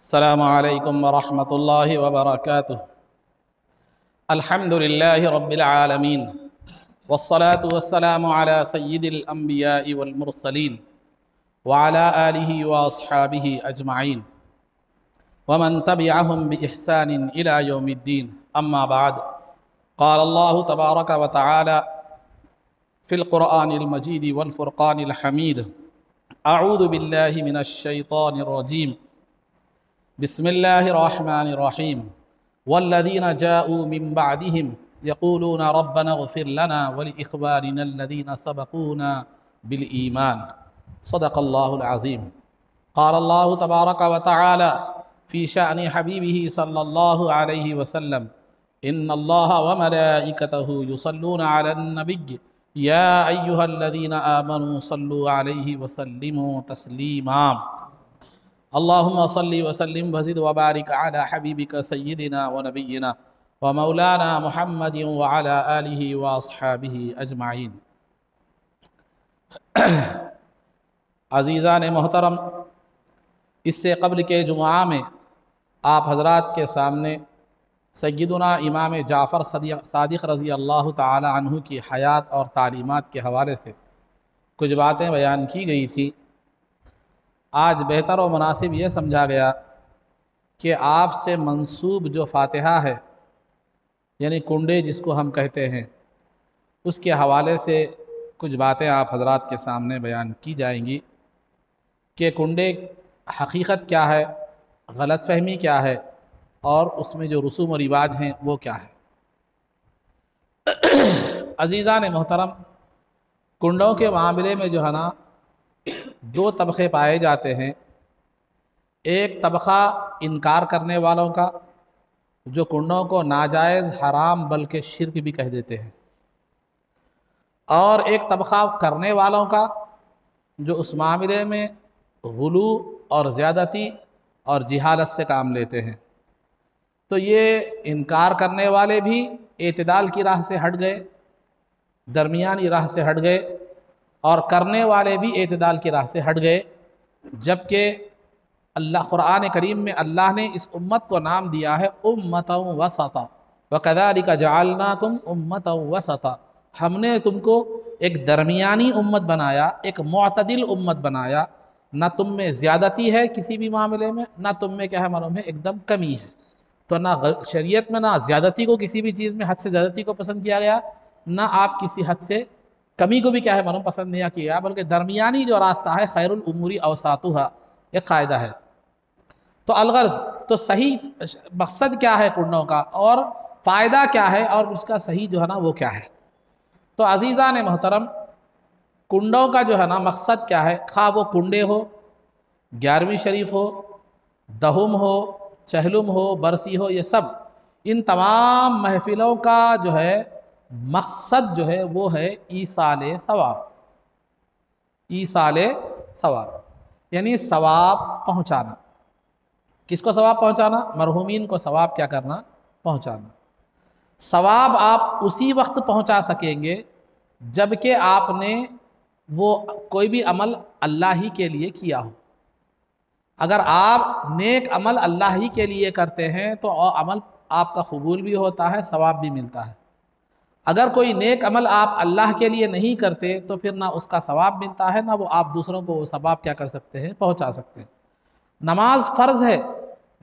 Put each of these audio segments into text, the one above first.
अस्सलामु अलैकुम वरहमतुल्लाहि वबरकातुह। अल्हम्दुलिल्लाहि रब्बिल आलमीन वस्सलातु वस्सलामु अला सय्यिदिल अंबियाइ वल मुरसलीन व अला आलिहि व अस्हाबिहि अजमाइन व मन तबिअहुम बि इहसानिन इला यौमिद्दीन। अम्मा बाद, क़ाल अल्लाहु तबारक व तआला फ़िल क़ुरआनिल मजीद वल फ़ुरक़ानिल हमीद। अऊज़ु बिल्लाहि मिनश शैतानिर रजीम। बिस्मिल्लाहिर्रहमानिर्रहीम। वल्लज़ीना जाऊ मिन बअदिहिम यक़ूलूना रब्बना इग़फ़िर लना व लिइख़वानिना अल्लज़ीना सबक़ूना बिल ईमान। सदक़ल्लाहुल अज़ीम। क़ाल अल्लाहु तबारक व तआला फ़ी शअनि हबीबिही सल्लल्लाहु अलैहि वसल्लम इन्नल्लाहा व मलाइकतहु युसल्लूना अलन नबिय्य या अय्युहल्लज़ीना आमनू सल्लु अलैहि वसल्लिमू तस्लीमा। अल्लाहुम्मा सल्लि वसल्लिम वज़िद वबारिक अला हबीबिका सय्यिदिना व नबिय्यिना व मौलाना मुहम्मदिन व अला आलिहि व अस्हाबिहि अजमाइन। अज़ीज़ान मोहतरम, इससे क़ब्ल के जुमा में आप हज़रात के सामने सय्यदुना इमाम जाफ़र सादिक़ रज़ी अल्लाह ताला अन्हु की हयात और तालीमात के हवाले से कुछ बातें बयान की गई थी। आज बेहतर और मुनासिब ये समझा गया कि आपसे मंसूब जो फ़ातिहा है, यानी कुंडे जिसको हम कहते हैं, उसके हवाले से कुछ बातें आप हज़रात के सामने बयान की जाएंगी कि कुंडे हकीकत क्या है, गलतफ़हमी क्या है और उसमें जो रसूम और रिवाज हैं वो क्या है। अज़ीज़ान मोहतरम, कुंडों के मामले में जो है ना, दो तबक़े पाए जाते हैं। एक तबक़ा इनकार करने वालों का, जो कुंडों को नाजायज़, हराम बल्कि शिर्क भी कह देते हैं, और एक तबक़ा करने वालों का जो उस मामले में गुलू और ज़्यादती और जिहालत से काम लेते हैं। तो ये इनकार करने वाले भी एतदाल की राह से हट गए, दरमियानी राह से हट गए, और करने वाले भी एतदाल की राह से हट गए। जबकि अल्लाह कुरान करीम में अल्लाह ने इस उम्मत को नाम दिया है उम्मतन वसता, व कज़ालिका जअलनाकुम उम्मतन वसता। हमने तुमको एक दरमियानी उम्मत बनाया, एक मुअतदिल उम्मत बनाया। ना तुम में ज़्यादती है किसी भी मामले में, ना तुम में क्या है मालूम है एकदम कमी है। तो ना शरीयत में ना ज़्यादती को, किसी भी चीज़ में हद से ज़्यादती को पसंद किया गया, ना आप किसी हद से कमी को भी क्या है मालूम पसंद नहीं किया, बल्कि दरमियानी जो रास्ता है, खैरुल उमूरी अवसातुहा, एक क़ायदा है। तो अलगर्ज़, तो सही मकसद क्या है कुंडों का और फ़ायदा क्या है और उसका सही जो है ना वो क्या है। तो अज़ीज़ान मोहतरम, कुंडों का जो है ना मकसद क्या है, खा वो कुंडे हो, 11वीं शरीफ हो, दहुम हो, चहलुम हो, बरसी हो, ये सब, इन तमाम महफ़िलों का जो है मकसद जो है वो है ईसाले सवाब। ईसाले सवाब यानी सवाब पहुँचाना। किसको सवाब पहुँचाना? मरहूमीन को सवाब क्या करना? पहुँचाना। सवाब आप उसी वक्त पहुँचा सकेंगे जबकि आपने वो कोई भी अमल अल्लाह ही के लिए किया हो। अगर आप नेक अमल अल्लाह ही के लिए करते हैं तो अमल आपका कबूल भी होता है, सवाब भी मिलता है। अगर कोई नेक अमल आप अल्लाह के लिए नहीं करते तो फिर ना उसका सवाब मिलता है, ना वो आप दूसरों को वो सवाब क्या कर सकते हैं? पहुंचा सकते हैं। नमाज फ़र्ज़ है,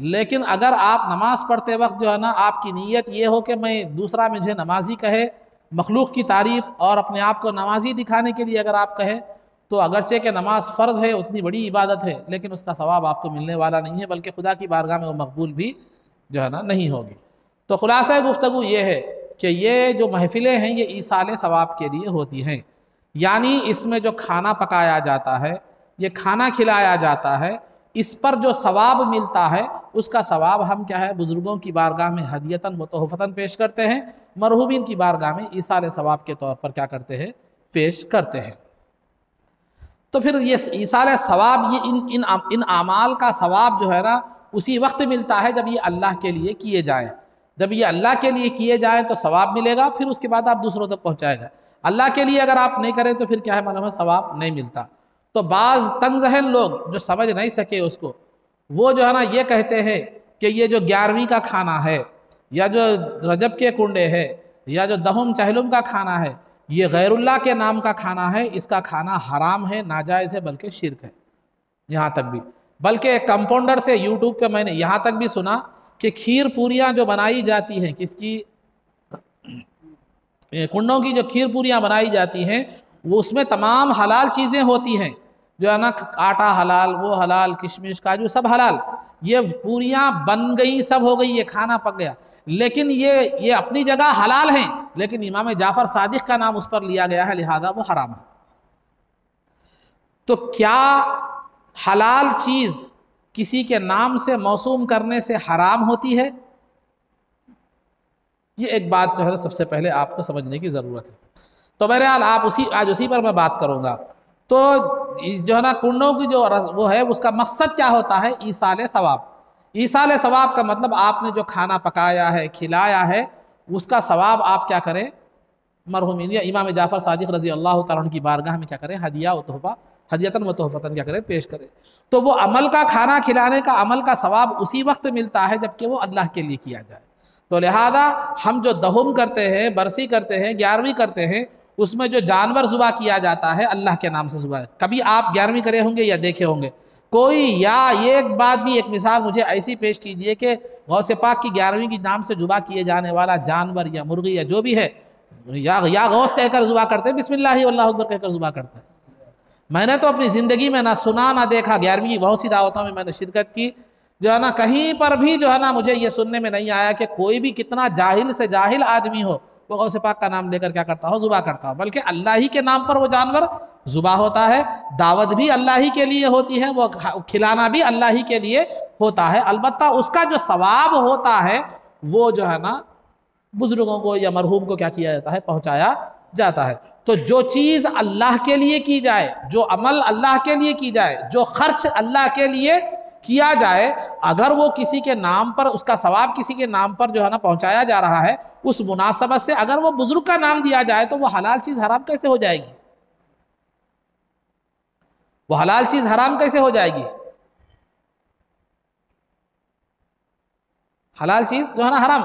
लेकिन अगर आप नमाज पढ़ते वक्त जो है ना आपकी नीयत ये हो कि मैं दूसरा मुझे नमाजी कहे, मखलूक की तारीफ़ और अपने आप को नमाजी दिखाने के लिए अगर आप कहें, तो अगरचे कि नमाज फ़र्ज़ है, उतनी बड़ी इबादत है, लेकिन उसका सवाब आपको मिलने वाला नहीं है, बल्कि खुदा की बारगाह में वो मकबूल भी जो है ना नहीं होगी। तो खुलासा गुफ्तगू ये है कि ये जो महफ़िलें हैं ये ईसाले सवाब के लिए होती हैं। यानी इसमें जो खाना पकाया जाता है, ये खाना खिलाया जाता है, इस पर जो सवाब मिलता है उसका सवाब हम क्या है बुज़ुर्गों की बारगाह में हदियतन व तोहफ़तन पेश करते हैं, मरहूमीन की बारगाह में ईसाले सवाब के तौर पर क्या करते हैं? पेश करते हैं। तो फिर ये ईसाले सवाब, ये इन आमाल का सवाब जो है ना उसी वक्त मिलता है जब ये अल्लाह के लिए किए जाएँ। जब ये अल्लाह के लिए किए जाएँ तो सवाब मिलेगा, फिर उसके बाद आप दूसरों तक पहुँचाएगा। अल्लाह के लिए अगर आप नहीं करें तो फिर क्या है मालूम है, सवाब नहीं मिलता। तो बाज़ तंग ज़हन लोग जो समझ नहीं सके उसको, वो जो है ना ये कहते हैं कि ये जो 11वीं का खाना है, या जो रजब के कुंडे है, या जो दहुम चहलुम का खाना है, ये गैरुल्लाह के नाम का खाना है, इसका खाना हराम है, नाजायज़ है, बल्कि शिर्क है। यहाँ तक भी, बल्कि एक कंपाउंडर से यूट्यूब पे मैंने यहाँ तक भी सुना कि खीर पूरियाँ जो बनाई जाती हैं, किसकी, कुंडों की जो खीर पूरियाँ बनाई जाती हैं, वो उसमें तमाम हलाल चीज़ें होती हैं, जो है ना, आटा हलाल, वो हलाल, किशमिश काजू सब हलाल, ये पूरियाँ बन गई, सब हो गई, ये खाना पक गया, लेकिन ये अपनी जगह हलाल हैं, लेकिन इमाम जाफ़र सादिक का नाम उस पर लिया गया है, लिहाजा वो हराम है। तो क्या हलाल चीज़ किसी के नाम से मौसूम करने से हराम होती है? ये एक बात जो है सबसे पहले आपको समझने की ज़रूरत है। तो बहरहाल आज उसी पर मैं बात करूँगा। तो जो है ना, कुंडों की जो वो है, उसका मकसद क्या होता है? ईसाल सवाब। ईसाल सवाब का मतलब आपने जो खाना पकाया है, खिलाया है, उसका सवाब आप क्या करें, मरहूमीन या इमाम जाफ़र सादिक रज़ी अल्लाह तआला अन्हु की बारगाह में क्या करें, हदिया व तोहफ़ा, हदियतन व तोहफ़तन क्या करें, पेश करें। तो वो अमल का, खाना खिलाने का अमल का सवाब उसी वक्त मिलता है जबकि वो अल्लाह के लिए किया जाए। तो लिहाजा हम जो दहुम करते हैं, बरसी करते हैं, 11वीं करते हैं, उसमें जो जानवर ज़ुबा किया जाता है अल्लाह के नाम से ज़ुबा। कभी आप 11वीं करे होंगे या देखे होंगे कोई, या ये एक बात भी, एक मिसाल मुझे ऐसी पेश कीजिए कि गौसे पाक की 11वीं के नाम से ज़ुबा किए जाने वाला जानवर या मुर्गी या जो भी है, या गौस कहकर ज़ुबा करते हैं, बिस्मिल्लाह अल्लाहु अकबर कहकर ज़ुबा करते हैं। मैंने तो अपनी ज़िंदगी में ना सुना ना देखा, 11वीं की बहुत सी दावतों में मैंने शिरकत की, जो है ना, कहीं पर भी जो है ना मुझे ये सुनने में नहीं आया कि कोई भी कितना जाहिल से जाहिल आदमी हो, वो गौसे पाक का नाम लेकर क्या करता हो, ज़ुबा करता हो। बल्कि अल्लाह ही के नाम पर वो जानवर ज़ुबा होता है, दावत भी अल्लाह ही के लिए होती है, वो खिलाना भी अल्लाह ही के लिए होता है। अलबत्ता उसका जो सवाब होता है वो जो है ना बुजुर्गों को या मरहूम को क्या किया जाता है, पहुँचाया जाता है। तो जो चीज़ अल्लाह के लिए की जाए, जो अमल अल्लाह के लिए की जाए, जो खर्च अल्लाह के लिए किया जाए, अगर वो किसी के नाम पर, उसका सवाब किसी के नाम पर जो है ना पहुंचाया जा रहा है, उस मुनासबत से अगर वो बुजुर्ग का नाम दिया जाए तो वो हलाल चीज़ हराम कैसे हो जाएगी? वो हलाल चीज़ हराम कैसे हो जाएगी? हलाल चीज़ जो है ना हराम,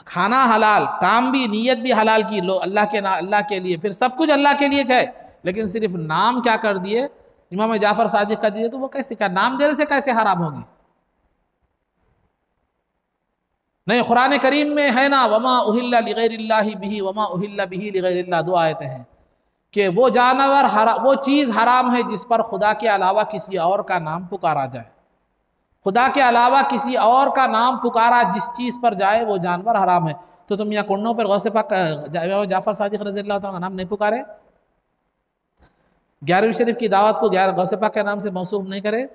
खाना हलाल, काम भी, नीयत भी हलाल की, लो अल्लाह के लिए, फिर सब कुछ अल्लाह के लिए चाहे, लेकिन सिर्फ नाम क्या कर दिए, इमाम जाफ़र सादिक का दिए, तो वो कैसे, क्या नाम देने से कैसे हराम होगी? नहीं, कुरान करीम में है ना, वमा उहिल्ला लिगैरिल्लाहि बिही वमा उहिल्ला बिही लिगैरिल्लाह, दो आयतें हैं कि वो जानवर वो चीज़ हराम है जिस पर खुदा के अलावा किसी और का नाम पुकारा जाए। खुदा के अलावा किसी और का नाम पुकारा जिस चीज़ पर जाए वो जानवर हराम है। तो तुम यहाँ कुंडों पर गौसे पाक जाफ़र सादिक रज़ी अल्लाह तआला का नाम नहीं पुकारे, 11वीं शरीफ की दावत को गौसे पाक के नाम से मौसूफ नहीं करे,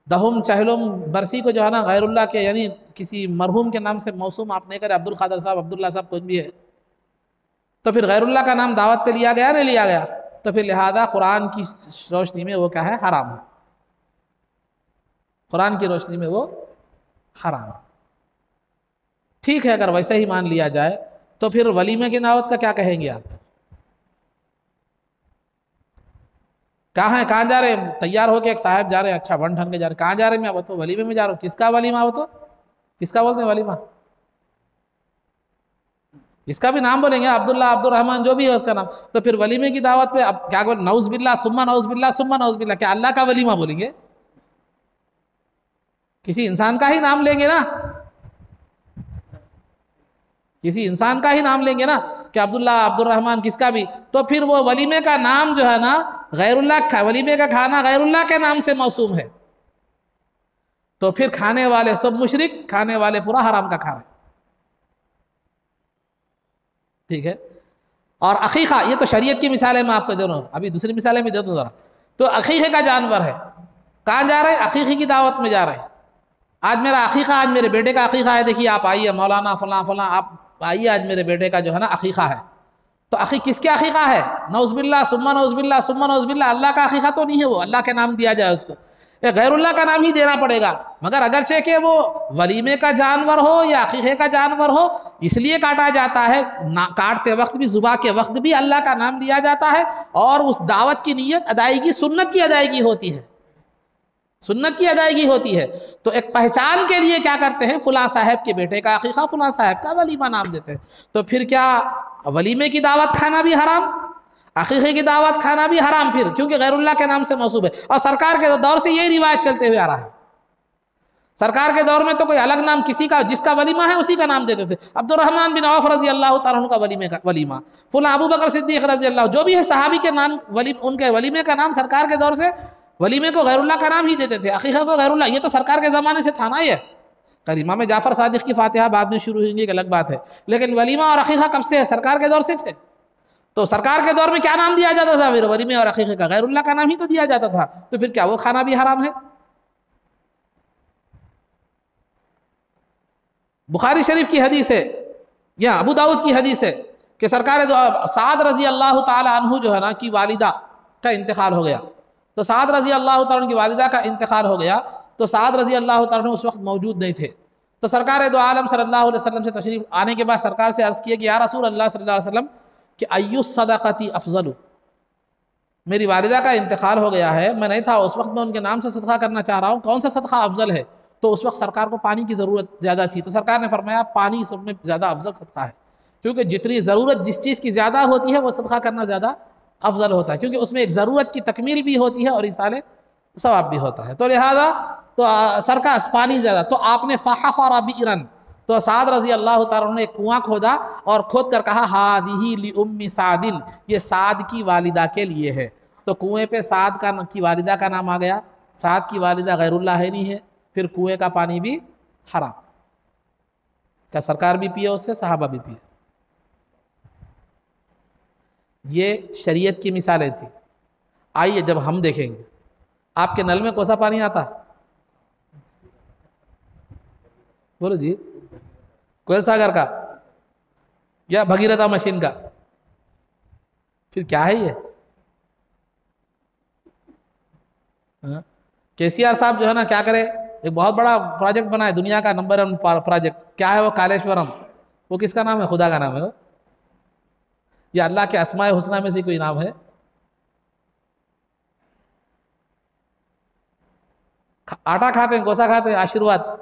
दहुम चहलुम बरसी को जो है ना गैरुल्लाह के यानी किसी मरहूम के नाम से मौसूम आप नहीं करे, अब्दुल कादर साहब, अब्दुल्ला साहब, कुछ भी है, तो फिर गैरुल्लाह का नाम दावत पे लिया गया, नहीं लिया गया? तो फिर लिहाजा कुरान की रोशनी में वो क्या है, हराम है। कुरान की रोशनी में वो हराम है। ठीक है, अगर वैसे ही मान लिया जाए तो फिर वलीमे की दावत का क्या कहेंगे आप? कहाँ है, कहाँ जा रहे हैं? तैयार होके एक साहब जा रहे हैं, अच्छा बन ठन के जा रहे हैं, कहाँ जा रहे हैं? मैं बताओ, वलीमे में जा रहा हूँ। किसका वलीमा? बताओ, किसका बोलते हैं वलीमा? इसका भी नाम बोलेंगे, अब्दुल्ला, अब्दुल रहमान, जो भी है उसका नाम। तो फिर वलीमे की दावत पे अब क्या बोल, नौज बिल्ला सुम्मा नौज बिल्ला सुम्मा नौज बिल्ला, क्या अल्लाह का वलीमा बोलेंगे? किसी इंसान का ही नाम लेंगे ना, किसी इंसान का ही नाम लेंगे ना कि अब्दुल्ला, अब्दुल रहमान, किसका भी। तो फिर वो वलीमे का नाम जो है ना गैरुल्लाह, वलीमे का खाना गैरुल्लाह के नाम से मौसूम है, तो फिर खाने वाले सब मुशरिक, खाने वाले पूरा हराम का खा रहे। ठीक है। और अकीक़ा, ये तो शरीयत की मिसालें मैं आपको दे रहा हूँ, अभी दूसरी मिसालें भी दे दूँ ज़रा। तो अकीक़े का जानवर है, कहाँ जा रहे हैं? अकीक़े की दावत में जा रहे हैं। आज मेरा अकीक़ा, आज मेरे बेटे का अकीक़ा है, देखिए आप आइए, मौलाना फलां फलां, आप आइए, आज मेरे बेटे का जो है ना अकीक़ा है। तो किसके अकीक़ा है? नौज़बिल्लाह सुम्मा नौज़बिल्लाह सुम्मा नौज़बिल्लाह, अल्लाह का अकीक़ा तो नहीं है वो, अल्लाह के नाम दिया जाए उसको, गैरुल्लाह का नाम ही देना पड़ेगा। मगर अगरचे के वो वलीमे का जानवर हो या अकीक़े का जानवर हो, इसलिए काटा जाता है, काटते वक्त भी, ज़ुबा के वक्त भी अल्लाह का नाम लिया जाता है, और उस दावत की नीयत अदायगी, सुन्नत की अदायगी होती है। सुन्नत की अदायगी होती है। तो एक पहचान के लिए क्या करते हैं, फुला साहब के बेटे का अकीक़ा, फुला साहब का वलीमा नाम देते हैं। तो फिर क्या वलीमे की दावत खाना भी हराम, अकीक़े की दावत खाना भी हराम, फिर क्योंकि गैरुल्लाह के नाम से मौसूब है। और सरकार के दौर से यही रिवायत चलते हुए आ रहा है। सरकार के दौर में तो कोई अलग नाम किसी का, जिसका वलीमा है उसी का नाम देते थे। अब्दुर्रहमान बिन औफ रजी अल्लाह तआला अन्हु का वलीमा, फुला अबू बकर सिद्दीक़ रजी अल्लाह, जो भी है सहाबी के नाम उनके वलीमे का नाम सरकार के दौर से वलीमे को गैरुल्लाह का नाम ही देते थे, अकीक़ा को गैरुल्लाह। ये तो सरकार के ज़माने से था ना। ये करीमा में जाफ़र सादिक़ की फातिहा बाद में शुरू हुई, एक अलग बात है, लेकिन वलीमा और अकीक़ा कब से है, सरकार के दौर से है। तो सरकार के दौर में क्या नाम दिया जाता था, फिर वलीमे और अकीक़े का गैरुल्लाह का नाम ही तो दिया जाता था। तो फिर क्या वो खाना भी हराम है? बुखारी शरीफ की हदीस है या अबू दाऊद की हदीस है कि सरकार साद रजी अल्लाह ताला अन्हु जो है ना की वालिदा का इंतकाल हो गया। तो साद रजी अल्लाह ताला की वालिदा का इंतकाल हो गया, तो साद रजी अल्लाह ताला उस वक्त मौजूद नहीं थे। तो सरकार दो आलम सल्लल्लाहु अलैहि वसल्लम से तशरीफ आने के बाद सरकार से अर्ज़ किया कि या रसूल अल्लाह सल्लल्लाहु अलैहि वसल्लम कि अय्यु सदक़ती अफ़ज़लु, मेरी वालिदा का इंतकाल हो गया है, मैं नहीं था उस वक्त, मैं उनके नाम से सदका करना चाह रहा हूँ, कौन सा सदका अफजल है? तो उस वक्त सरकार को पानी की ज़रूरत ज़्यादा थी। तो सरकार ने फरमाया पानी सब में ज़्यादा अफजल सदका है, क्योंकि जितनी ज़रूरत जिस चीज़ की ज़्यादा होती है वो सदका करना ज़्यादा अफजल होता है, क्योंकि उसमें एक ज़रूरत की तकमील भी होती है और इसाले सवाब भी होता है। तो लिहाजा तो सरकार पानी ज़्यादा, तो आपने फ़हफ़रा बिरन, तो साद रजी अल्लाह तआला ने एक कुआं खोदा और खोद कर कहा हादिही ली उम्मी सादिन, ये साद की वालिदा के लिए है। तो कुएं पे साद की वालिदा का नाम आ गया। साद की वालिदा गैरुल्लाह है नहीं है, फिर कुएं का पानी भी हराम। क्या सरकार भी पिए उससे, सहाबा भी पिए? ये शरीयत की मिसालें थी। आइए जब हम देखेंगे, आपके नल में कौन सा पानी आता? बोलो जी, कोयल सागर का या भगीरथा मशीन का? फिर क्या है ये? केसीआर साहब जो है ना क्या करे, एक बहुत बड़ा प्रोजेक्ट बनाए, दुनिया का नंबर 1 प्रोजेक्ट। क्या है वो? कालेश्वरम। वो किसका नाम है? खुदा का नाम है वो, या अल्लाह के अस्माए हुस्ना में से कोई नाम है? आटा खाते हैं, कोसा खाते हैं? आशीर्वाद।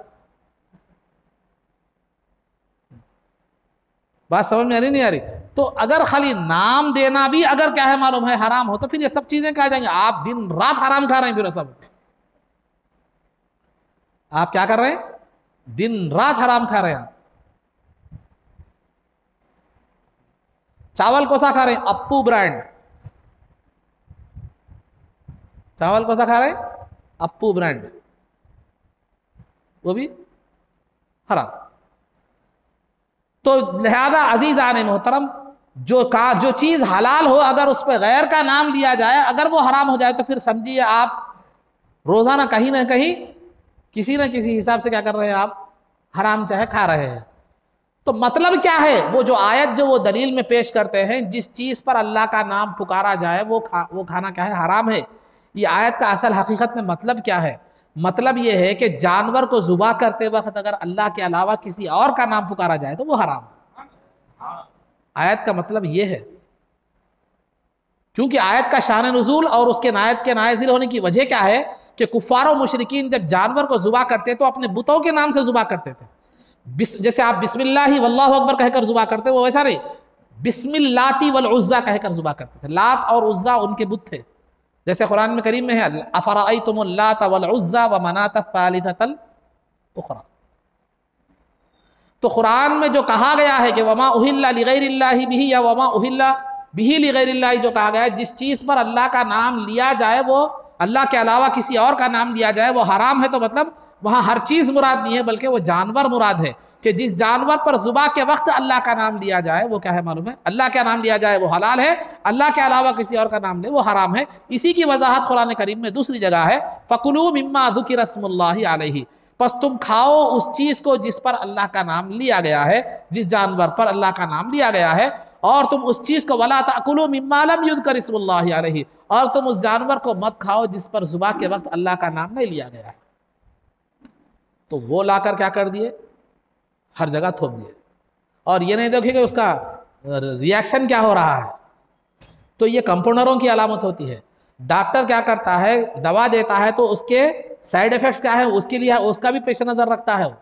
बात समझ में आ रही नहीं आ रही? तो अगर खाली नाम देना भी अगर क्या है मालूम है हराम हो, तो फिर ये सब चीजें क्या जाएंगे? आप दिन रात हराम खा रहे हैं। फिर सब आप क्या कर रहे हैं? दिन रात हराम खा रहे हैं। चावल कोसा खा रहे हैं, अप्पू ब्रांड चावल कोसा खा रहे हैं, अप्पू ब्रांड, वो भी हराम। तो लिहाजा अजीज़ान मोहतरम, जो चीज़ हलाल हो अगर उस पर गैर का नाम लिया जाए, अगर वो हराम हो जाए, तो फिर समझिए आप रोज़ाना कहीं ना कहीं किसी न किसी हिसाब से क्या कर रहे हैं? आप हराम चाहे खा रहे हैं। तो मतलब क्या है? वो जो आयत जो वो दलील में पेश करते हैं, जिस चीज़ पर अल्लाह का नाम पुकारा जाए वो खाना क्या है? हराम है। ये आयत का असल हकीकत में मतलब क्या है? मतलब ये है कि जानवर को ज़ुबा करते वक्त अगर अल्लाह के अलावा किसी और का नाम पुकारा जाए तो वो हराम है। आयत का मतलब ये है, क्योंकि आयत का शान नुज़ूल और उसके आयत के नाज़िल होने की वजह क्या है कि कुफ़ार और मुशरिकीन जब जानवर को ज़ुबा करते तो अपने बुतों के नाम से ज़ुबा करते थे। जैसे आप बिस्मिल्लाहि वल्लाहु अकबर कहकर ज़ुबा करते, वो वैसा नहीं, बिस्मिल्लाती वल उज़्ज़ा कहकर ज़ुबा करते थे। लात और उज़्ज़ा उनके बुत थे। जैसे कुरान में करीम में है अफ़रअयतुमुल लात वल उज़्ज़ा व मनात सालिसतल उख़रा। तो कुरान में जो कहा गया है कि वमा उहिल्ला लिगैरिल्लाहि बिही या वमा उहिल्ला बिही लिगैरिल्लाहि, जो कहा गया है जिस चीज़ पर अल्लाह का नाम लिया जाए, वो अल्लाह के अलावा किसी और का नाम लिया जाए वो हराम है। तो मतलब वहाँ हर चीज़ मुराद नहीं है, बल्कि वो जानवर मुराद है कि जिस जानवर पर ज़ुबा के वक्त अल्लाह का नाम लिया जाए वो क्या है मालूम है? अल्लाह का नाम लिया जाए वो हलाल है, अल्लाह के अलावा किसी और का नाम ले वो हराम है। इसी की वजाहत कुरान करीम में दूसरी जगह है, फ़कुलू मिम्मा ज़ुकिर स्मुल्लाहि अलैहि, बस तुम खाओ उस चीज़ को जिस पर अल्लाह का नाम लिया गया है, जिस जानवर पर अल्लाह का नाम लिया गया है, और तुम उस चीज़ को वला ताकुलू मिम्मा लम युज़कर इस्मुल्लाहि अलैहि, और तुम उस जानवर को मत खाओ जिस पर ज़ुबा के वक्त अल्लाह का नाम नहीं लिया गया है। तो वो लाकर क्या कर दिए? हर जगह थोप दिए, और ये नहीं देखे कि उसका रिएक्शन क्या हो रहा है। तो ये कंपाउंडरों की अलामत होती है। डॉक्टर क्या करता है? दवा देता है तो उसके साइड इफेक्ट्स क्या है उसके लिए उसका भी पेश नज़र रखता है।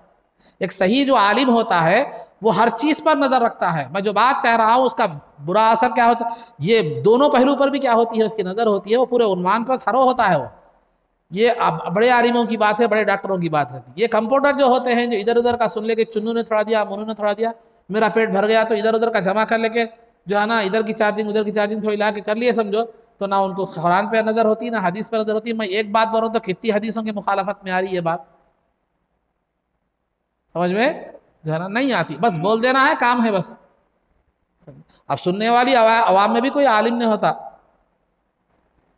एक सही जो आलिम होता है वो हर चीज़ पर नज़र रखता है। मैं जो बात कह रहा हूँ उसका बुरा असर क्या होता है, ये दोनों पहलू पर भी क्या होती है उसकी नज़र होती है, वो पूरे उन्वान पर थरो होता है वो। ये अब बड़े आलिमों की बात है, बड़े डॉक्टरों की बात रहती है। ये कंप्यूटर जो होते हैं जो इधर उधर का सुन लेके, चुन्नू ने थोड़ा दिया, मुन्नू ने थोड़ा दिया, मेरा पेट भर गया, तो इधर उधर का जमा कर लेके जो है ना, इधर की चार्जिंग उधर की चार्जिंग थोड़ी ला के कर लिए समझो, तो ना उनको कुरान पे नज़र होती है ना हदीस पर नज़र होती है। मैं एक बात बोल रहा हूँ तो कितनी हदीसों की मुखालफत में आ रही है बात, समझ में जो है ना नहीं आती, बस बोल देना है काम है बस। अब सुनने वाली आवाम में भी कोई आलिम नहीं होता।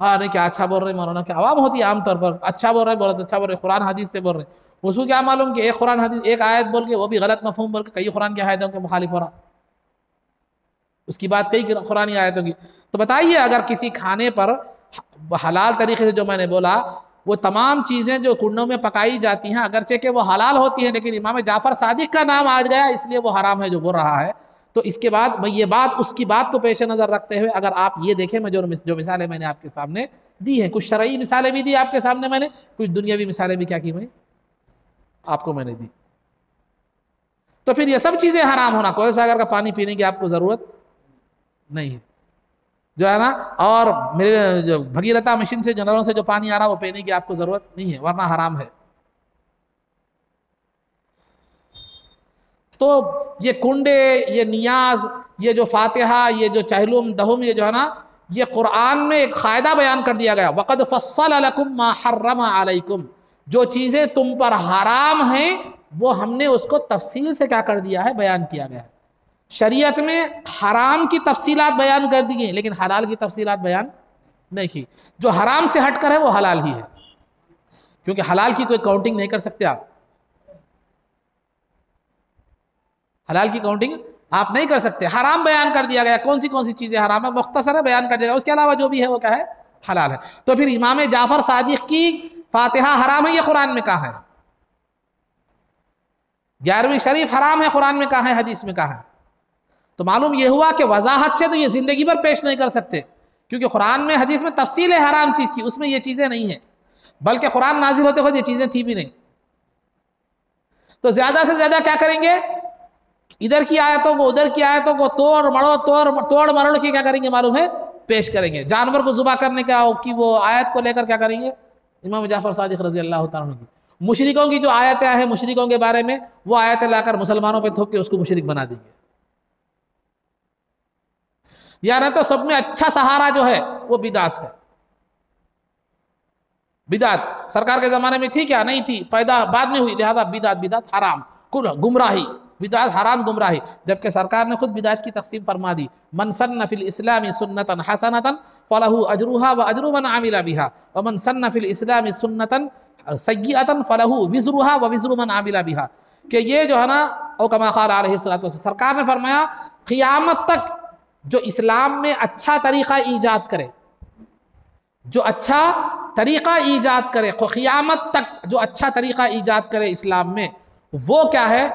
हाँ नहीं क्या अच्छा बोल रहे मौलाना, क्या आवाम होती है आमतौर पर, अच्छा बोल रहे बहुत अच्छा बोल रहे, कुरान हदीस से बोल रहे, उसको क्या मालूम कि एक कुरान हदीस एक आयत बोल के वो भी गलत मफहूम बोल के कई कुरान की आयतों के मुखालिफ हो रहा, उसकी बात कई कुरानी आयतों की। तो बताइए अगर किसी खाने पर हलाल तरीके से, जो मैंने बोला वो तमाम चीज़ें जो कुंडों में पकाई जाती हैं अगरचे के वो हलाल होती हैं, लेकिन इमाम जाफ़र सादिक का नाम आ गया इसलिए वो हराम है जो बोल रहा है, तो इसके बाद मैं ये बात उसकी बात को पेश नज़र रखते हुए अगर आप ये देखें, मैं जो मिसालें मैंने आपके सामने दी हैं, कुछ शरई मिसालें भी दी आपके सामने मैंने, कुछ दुनियावी मिसालें भी क्या की मैं आपको मैंने दी, तो फिर ये सब चीज़ें हराम होना, कोई सागर का पानी पीने की आपको ज़रूरत नहीं है जो है ना, और मेरे जो भगीरथा मशीन से जनरों से जो पानी आ रहा है वो पीने की आपको ज़रूरत नहीं है, वरना हराम है। तो ये कुंडे, ये नियाज, ये जो फातिहा, ये जो चहलुम दहुम, ये जो है ना, ये कुरान में एक क़ायदा बयान कर दिया गया, वक़द फ़स्सल लकुम मा हर्रम अलैकुम, जो चीज़ें तुम पर हराम हैं वो हमने उसको तफसील से क्या कर दिया है, बयान किया गया है। शरीयत में हराम की तफसीलात बयान कर दी गई लेकिन हलाल की तफसीलात बयान नहीं की। जो हराम से हटकर है वो हलाल ही है, क्योंकि हलाल की कोई काउंटिंग नहीं कर सकते आप, हलाल की काउंटिंग आप नहीं कर सकते। हराम बयान कर दिया गया, कौन सी चीज़ें हराम है मुख्तसर है बयान कर दिया गया, उसके अलावा जो भी है वो क्या है, हलाल है। तो फिर इमाम जाफ़र सादिक की फातिहा हराम है, ये कुरान में कहा है, 11वीं शरीफ हराम है, कुरान में कहा है, हदीस में कहा है। तो मालूम यह हुआ कि वजाहत से तो ये ज़िंदगी भर पेश नहीं कर सकते, क्योंकि कुरान में हदीस में तफसील है हराम चीज़ की, उसमें ये चीज़ें नहीं है, बल्कि कुरान नाजिल होते हुए ये चीज़ें थी भी नहीं। तो ज़्यादा से ज़्यादा क्या करेंगे, इधर की आयतों को उधर की आयतों को तोड़ मरोड़ के क्या करेंगे मालूम है, पेश करेंगे। जानवर को ज़ुबा करने का की वो आयत को लेकर क्या करेंगे, इमाम जाफ़र सादिक रज़ी अल्लाह तआला अन्हु की मुशरिकों की जो आयतें हैं मुशरिकों के बारे में, वो आयतें लाकर मुसलमानों पर थोप के उसको मुशरिक बना देंगे। या ना तो सब में अच्छा सहारा जो है वो बिदात है। बिदात सरकार के ज़माने में थी क्या, नहीं थी, पैदा बाद में हुई, लिहाजा बिदात हराम, कुल गुमराही, बिदात हराम गुमराही, जबकि सरकार ने खुद बिदात की तकसीम फरमा दी, मन सन्न फिल इस्लामी सुन्नतन हसनतन फलहु अजरुहा व अजरु मन आमिला बिहा व मन सन्न फिल इस्लामी सुन्नतन सय्यतन फलहु विज़रुहा व विज़रु मन आमिला बिहा, कि ये जो है ना, औ कमा क़ाल अलैहिस्सलातु वस्सलाम, सरकार ने फरमाया क़ियामत तक जो इस्लाम में अच्छा तरीक़ा ईजाद करे, जो अच्छा तरीक़ा ईजाद करे, क़ियामत तक जो अच्छा तरीक़ा ईजाद करे इस्लाम में, वो क्या है,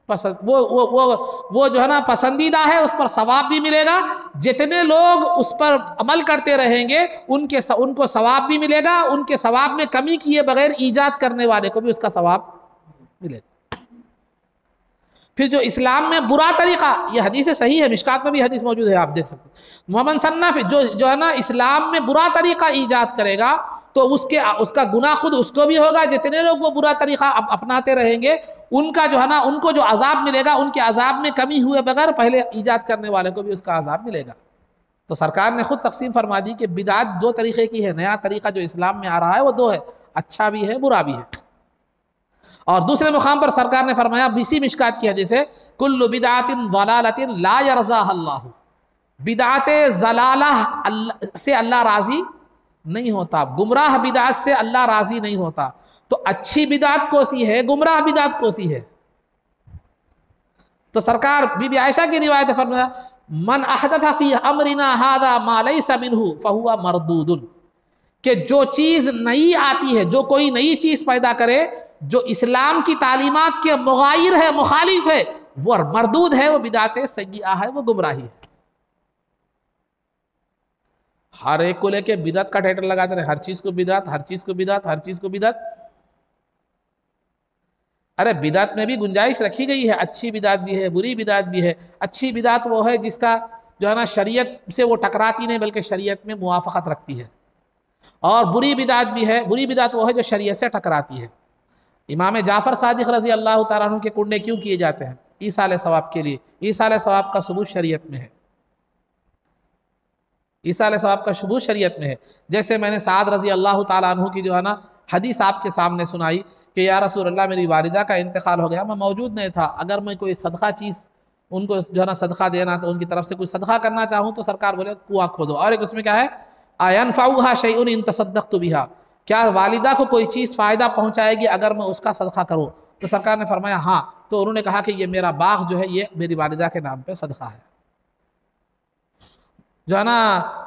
पसंद, वो जो है ना पसंदीदा है, उस पर सवाब भी मिलेगा, जितने लोग उस पर अमल करते रहेंगे उनको सवाब भी मिलेगा, उनके सवाब में कमी किए बगैर ईजाद करने वाले को भी उसका सवाब मिलेगा। फिर जो इस्लाम में बुरा तरीक़ा, ये हदीस सही है, मिशकात में भी हदीस मौजूद है, आप देख सकते हैं, मोहम्मद सन्नाफ जो है ना इस्लाम में बुरा तरीक़ा ईजाद करेगा तो उसका गुनाह खुद उसको भी होगा, जितने लोग वो बुरा तरीक़ा अपनाते रहेंगे उनका जो है ना, उनको जो अजाब मिलेगा उनके अजाब में कमी हुए बगैर पहले ईजाद करने वाले को भी उसका अजाब मिलेगा। तो सरकार ने खुद तकसीम फरमा दी कि बिदात दो तरीक़े की है, नया तरीक़ा जो इस्लाम में आ रहा है वो दो है, अच्छा भी है बुरा भी है। और दूसरे मुकाम पर सरकार ने फरमाया, इसी मिशकात की हदीस है, कुल्लु बिदातिन ज़लालतिन ला यरज़ाहा अल्लाह, बिदाते ज़लाला से अल्लाह राज़ी नहीं होता, गुमराह बिदात से अल्लाह राज़ी नहीं होता। तो अच्छी बिदात कोसी है, गुमराह बिदात कोसी है। तो सरकार बीबी आयशा की रिवायत फरमाया, मन अहदथ फी अमरिना हादा मा लैसा मिन्हु फहुवा मरदूदुन, कि जो चीज़ नई आती है, जो कोई नई चीज़ पैदा करे जो इस्लाम की तालीमात के मुगायर है, मुखालिफ है, वो मरदूद है, वो बिदात सय्यिआ है, वो गुमराही है। हर एक को लेके बिदअत का टाइटल लगाते रहे, हर चीज़ को बिदअत, हर चीज़ को बिदअत, हर चीज़ को बिदअत, अरे बिदात में भी गुंजाइश रखी गई है, अच्छी बिदात भी है, बुरी बिदात भी है। अच्छी बिदात वो है जिसका जो है ना शरीयत से वो टकराती नहीं बल्कि शरीयत में मुआफ़क़त रखती है, और बुरी बिदात भी है, बुरी बिदात वो है जो शरीयत से टकराती है। इमाम जाफ़र सादिक़ रज़ी अल्लाह तआला अन्हु के कुंडे क्यों किए जाते हैं? ईसाल सवाब के लिए। ईसाल सवाब का सबूत शरीयत में है, ईसाल सवाब का सबूत शरीयत में है। जैसे मैंने साद रज़ी अल्लाह तआला अन्हु की जो है ना हदीस आपके सामने सुनाई कि या रसूल अल्लाह मेरी वालिदा का इंतकाल हो गया, मैं मौजूद नहीं था, अगर मैं कोई सदका चीज़ उनको जो है ना सदका देना, तो उनकी तरफ से कोई सदका करना चाहूँ तो सरकार बोले कुआं खोदो। और एक उसमें क्या है, अयनफ़उहा शैउन इन तसद्दक़तु बिहा, क्या वालिदा को कोई चीज़ फ़ायदा पहुँचाएगी अगर मैं उसका सदका करूँ? तो सरकार ने फरमाया हाँ। तो उन्होंने कहा कि ये मेरा बाग जो है ये मेरी वालिदा के नाम पे सदका है, जो है ना।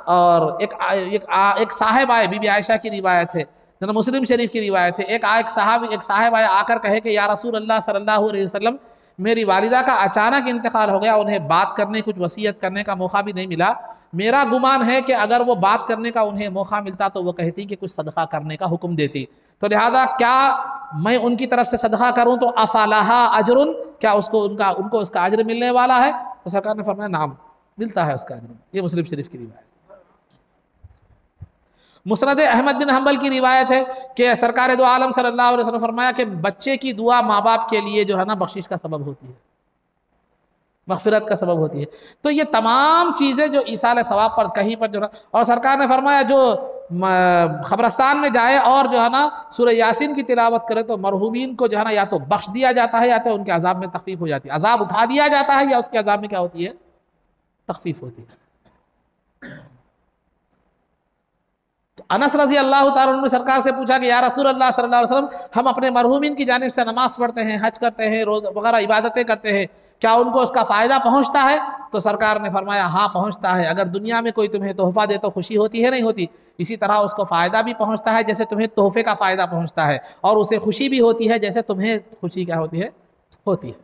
और एक साहिब आए, बीबी आयशा की रिवायत है, जो मुस्लिम शरीफ की रिवायत है। एक साहिब आए आकर कहे कि या रसूल अल्लाह सल्लल्लाहु अलैहि वसल्लम, मेरी वालिदा का अचानक इंतकाल हो गया, उन्हें बात करने, कुछ वसीयत करने का मौका भी नहीं मिला। मेरा गुमान है कि अगर वो बात करने का उन्हें मौका मिलता तो वो कहती कि कुछ सदका करने का हुक्म देती, तो लिहाजा क्या मैं उनकी तरफ से सदका करूं तो अफलाहा अजरुन, क्या उनको उसका अजर मिलने वाला है? तो सरकार ने फरमाया नाम, मिलता है उसका अजर। ये मुस्लिम शरीफ की रिवायत। मुस्नद अहमद बिन हम्बल की रिवायत है कि सरकार दो आलम सल्लल्लाहु अलैहि वसल्लम फरमाया कि बच्चे की दुआ माँ बाप के लिए जो है ना बख्शिश का सबब होती है, मग़फ़िरत का सबब होती है। तो ये तमाम चीज़ें जो ईसाल सवाब पर कहीं पर जो है, और सरकार ने फरमाया जो ख़बरस्तान में जाए और जो है ना सूरह यासीन की तिलावत करे तो मरहूमीन को जो है ना या तो बख्श दिया जाता है या तो उनके अजाब में तख़फ़ीफ़ हो जाती है, अजाब उठा दिया जाता है या उसके अजाब में क्या होती है, तख़फ़ीफ़ होती है। तो अनस रज़ी अल्लाह तआला अन्हु ने सरकार से पूछा कि या रसूल अल्लाह सल्लल्लाहु अलैहि वसल्लम, हम अपने मरहूमीन की जानिब से नमाज पढ़ते हैं, हज करते हैं, रोज़ वगैरह इबादतें करते हैं, क्या उनको उसका फ़ायदा पहुँचता है? तो सरकार ने फरमाया हाँ पहुँचता है। अगर दुनिया में कोई तुम्हें तोहफ़ा दे तो खुशी होती है, नहीं होती? इसी तरह उसको फ़ायदा भी पहुँचता है जैसे तुम्हें तोहफ़े का फ़ायदा पहुँचता है, और उसे खुशी भी होती है जैसे तुम्हें खुशी क्या होती है, होती है।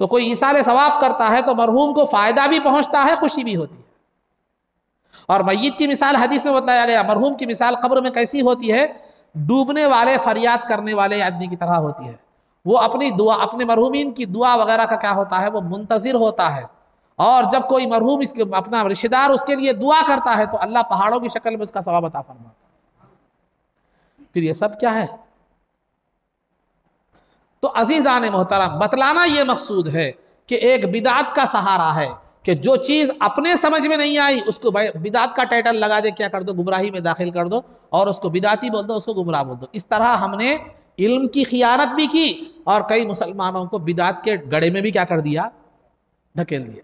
तो कोई ईसाल सवाब करता है तो मरहूम को फ़ायदा भी पहुँचता है, खुशी भी होती है। और मय्यत की मिसाल हदीस में बताया गया, मरहूम की मिसाल कब्र में कैसी होती है? डूबने वाले, फरियाद करने वाले आदमी की तरह होती है। वो अपनी दुआ, अपने मरहूमीन की दुआ वगैरह का क्या होता है, वो मुंतज़िर होता है। और जब कोई मरहूम इसके अपना रिश्तेदार उसके लिए दुआ करता है तो अल्लाह पहाड़ों की शक्ल में उसका सवाब अता फरमाता है। फिर ये सब क्या है? तो अजीज़ान मोहतरम, बतलाना ये मकसूद है कि एक बिदात का सहारा है कि जो चीज़ अपने समझ में नहीं आई उसको बिदात का टाइटल लगा दे, क्या कर दो, गुमराही में दाखिल कर दो, और उसको बिदाती बोल दो, उसको गुमराह बोल दो। इस तरह हमने इल्म की खियानत भी की और कई मुसलमानों को बिदात के गड़े में भी क्या कर दिया, ढकेल दिया।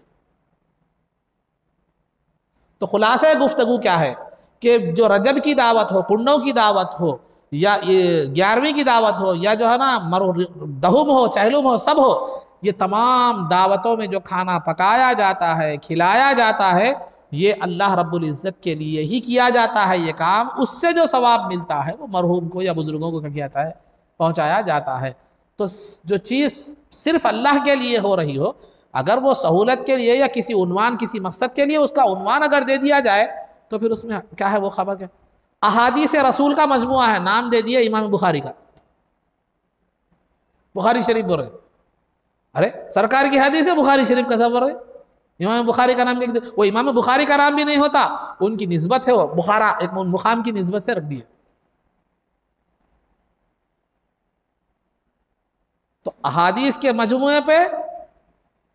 तो खुलासा गुफ्तगू क्या है कि जो रजब की दावत हो, कुंडों की दावत हो, या ये 11वीं की दावत हो, या जो है ना दहुम हो, चहलुम हो, सब हो, ये तमाम दावतों में जो खाना पकाया जाता है, खिलाया जाता है, ये अल्लाह रब्बुल इज़्ज़त के लिए ही किया जाता है। ये काम, उससे जो सवाब मिलता है वो मरहूम को या बुज़ुर्गों को क्या जाता है, पहुँचाया जाता है। तो जो चीज़ सिर्फ अल्लाह के लिए हो रही हो, अगर वो सहूलत के लिए या किसी उन्वान, किसी मकसद के लिए उसका उन्वान अगर दे दिया जाए तो फिर उसमें क्या है, वो खबर क्या? अहादीस रसूल का मजमुआ है, नाम दे दिया इमाम बुखारी का, बुखारी शरीफ बोल रहे। अरे सरकार की हदीस है, बुखारी शरीफ का सब बोल रहे, इमाम बुखारी का नाम लिख दे। वो इमाम बुखारी का नाम भी नहीं होता, उनकी निस्बत है, वो बुखारा एक मुकाम की निस्बत से रख दिए। तो अहादीस के मजमुए पे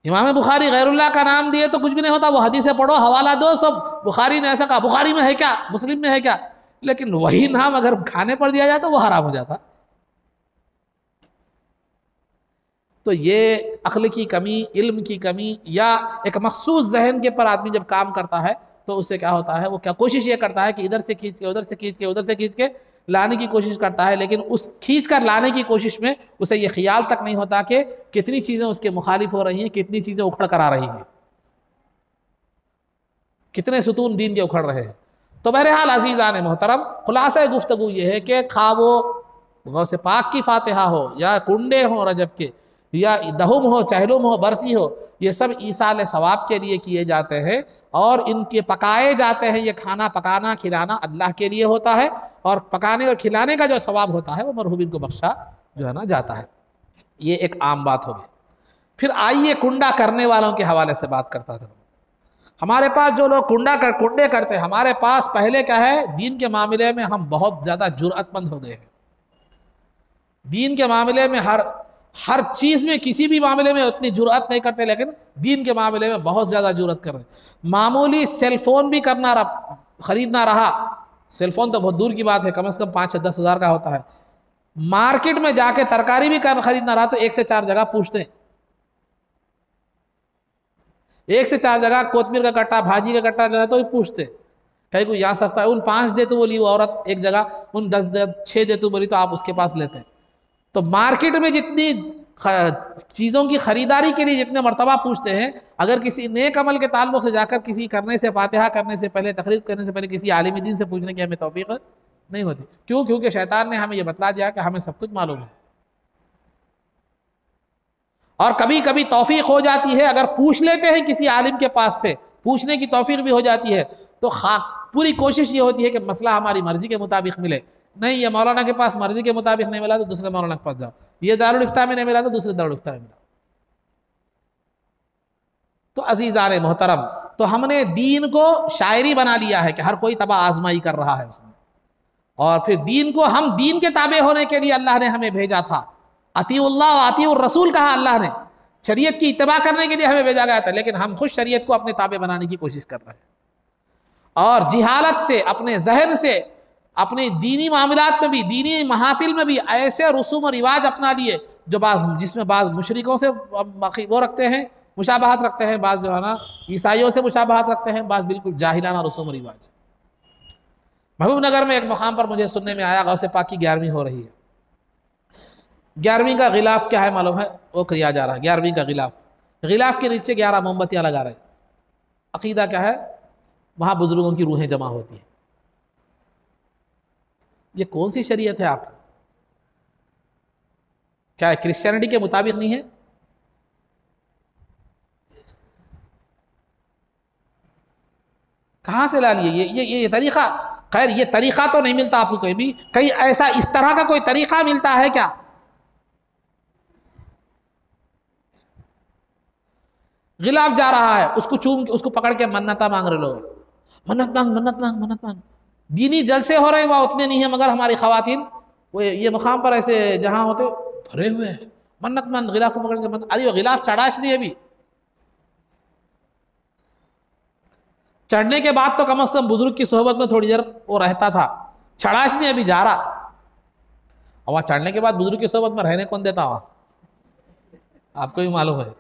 इमाम बुखारी गैरुल्लाह का नाम दिए तो कुछ भी नहीं होता। वो हदीसें पढ़ो, हवाला दो, सब बुखारी ने ऐसा कहा, बुखारी में है क्या, मुस्लिम में है क्या, लेकिन वही नाम अगर खाने पर दिया जाए तो वो हराम हो जाता। तो ये अक्ल की कमी, इल्म की कमी, या एक मखसूस जहन के पर आदमी जब काम करता है तो उससे क्या होता है, वो क्या कोशिश ये करता है कि इधर से खींच के, उधर से खींच के, उधर से खींच के लाने की कोशिश करता है, लेकिन उस खींच कर लाने की कोशिश में उसे ये ख्याल तक नहीं होता कि कितनी चीज़ें उसके मुखालिफ हो रही हैं, कितनी चीज़ें उखड़ कर आ रही हैं, कितने सुतून दीन के उखड़ रहे हैं। तो बहरहाल अज़ीज़ान मोहतरम, खुलासा गुफ्तगू ये है कि खा वो गौसे पाक की फातिहा हो, या कुंडे हों रजब के, या दहुम हो, चहलुम हो, बरसी हो, ये सब ईसाल सवाब के लिए किए जाते हैं और इनके पकाए जाते हैं। ये खाना पकाना, खिलाना अल्लाह के लिए होता है, और पकाने और खिलाने का जो सवाब होता है वो मरहूमिन को बख्शा जो है ना जाता है। ये एक आम बात हो गई। फिर आइए कुंडा करने वालों के हवाले से बात करता था। हमारे पास जो लोग कुंडे करते हैं, हमारे पास पहले क्या है, दीन के मामले में हम बहुत ज़्यादा जुर्अतमंद हो गए हैं। दीन के मामले में हर चीज़ में, किसी भी मामले में उतनी जुर्अत नहीं करते, लेकिन दीन के मामले में बहुत ज़्यादा जुर्अत कर रहे हैं। मामूली सेलफोन भी खरीदना रहा, सेलफोन तो बहुत दूर की बात है, कम से कम 5-10 हज़ार का होता है। मार्केट में जाके तरकारी भी खरीदना रहा तो 1 से 4 जगह पूछते हैं, 1 से 4 जगह कोतमीर का कट्टा, भाजी का कट्टा लेना तो भी पूछते, कहीं कोई यहाँ सस्ता है, उन 5 दे तो बोली वो औरत एक जगह, उन 10 दे 6 दे तो बोली तो आप उसके पास लेते हैं। तो मार्केट में जितनी चीज़ों की खरीदारी के लिए जितने मर्तबा पूछते हैं, अगर किसी नेक अमल के ताल्लुक से जाकर किसी करने से, फातिहा करने से पहले, तकरीब करने से पहले किसी आलिम दीन से पूछने की हमें तौफीक नहीं होती। क्यों? क्योंकि शैतान ने हमें यह बतला दिया कि हमें सब कुछ मालूम है। और कभी कभी तौफीक हो जाती है, अगर पूछ लेते हैं किसी आलिम के पास से, पूछने की तौफीक भी हो जाती है, तो पूरी कोशिश ये होती है कि मसला हमारी मर्जी के मुताबिक मिले। नहीं, ये मौलाना के पास मर्जी के मुताबिक नहीं मिला तो दूसरे मौलाना के पास जाओ, ये दारुल इफ्ता में नहीं मिला तो दूसरे दारुल इफ्ता में मिला। तो अजीज़ान मोहतरम, तो हमने दीन को शायरी बना लिया है कि हर कोई तबा आजमाई कर रहा है उसने, और फिर दीन को, हम दीन के ताबे होने के लिए अल्लाह ने हमें भेजा था। अतीउल्लाह व अतीउर रसूल कहा अल्लाह ने, शरीयत की इत्तबा करने के लिए हमें भेजा गया था, लेकिन हम खुद शरीयत को अपने ताबे बनाने की कोशिश कर रहे हैं, और जिहालत से, अपने जहन से, अपने दीनी मामलात में भी, दीनी महाफिल में भी ऐसे रसूम और रिवाज अपना लिए जो जिसमें बाज़ मुशरिकों से वो रखते हैं, मुशाबहत रखते हैं, बाज़ जो है ना ईसाइयों से मुशाबहत रखते हैं, बाज़ बिल्कुल जाहिलाना रसूम और रिवाज। महबूबनगर में एक मकाम पर मुझे सुनने में आया, गौसे पाक की 11वीं हो रही है। 11वीं का गिलाफ क्या है मालूम है? वो किया जा रहा है 11वीं का गिलाफ के नीचे 11 मोमबत्तियाँ लगा रहे। अकीदा क्या है? वहाँ बुजुर्गों की रूहें जमा होती हैं। ये कौन सी शरीयत है आपकी? क्या है क्रिश्चियनिटी के मुताबिक नहीं है? कहाँ से ला लिए ये तरीका? खैर, ये तरीका तो नहीं मिलता आपको कहीं भी, कहीं ऐसा इस तरह का कोई तरीका मिलता है क्या? गिलाफ जा रहा है, उसको उसको पकड़ के मन्नता मांग रहे लोग, मन्नत मांग। दीनी जलसे हो रहे हैं, वहाँ उतने नहीं है, मगर हमारी खवातीन वो ये मकाम पर ऐसे जहाँ होते भरे हुए हैं, मन्नत मांग, गिलाफ को पकड़ के मन्नत। अरे वो गिलाफ चढ़ाश नहीं अभी, चढ़ने के बाद तो कम से कम बुजुर्ग की सोहबत में थोड़ी देर वो रहता था, चढ़ाश नहीं अभी जा रहा। और वहाँ चढ़ने के बाद बुजुर्ग की सोहबत में रहने कौन देता वहाँ? आपको भी मालूम है,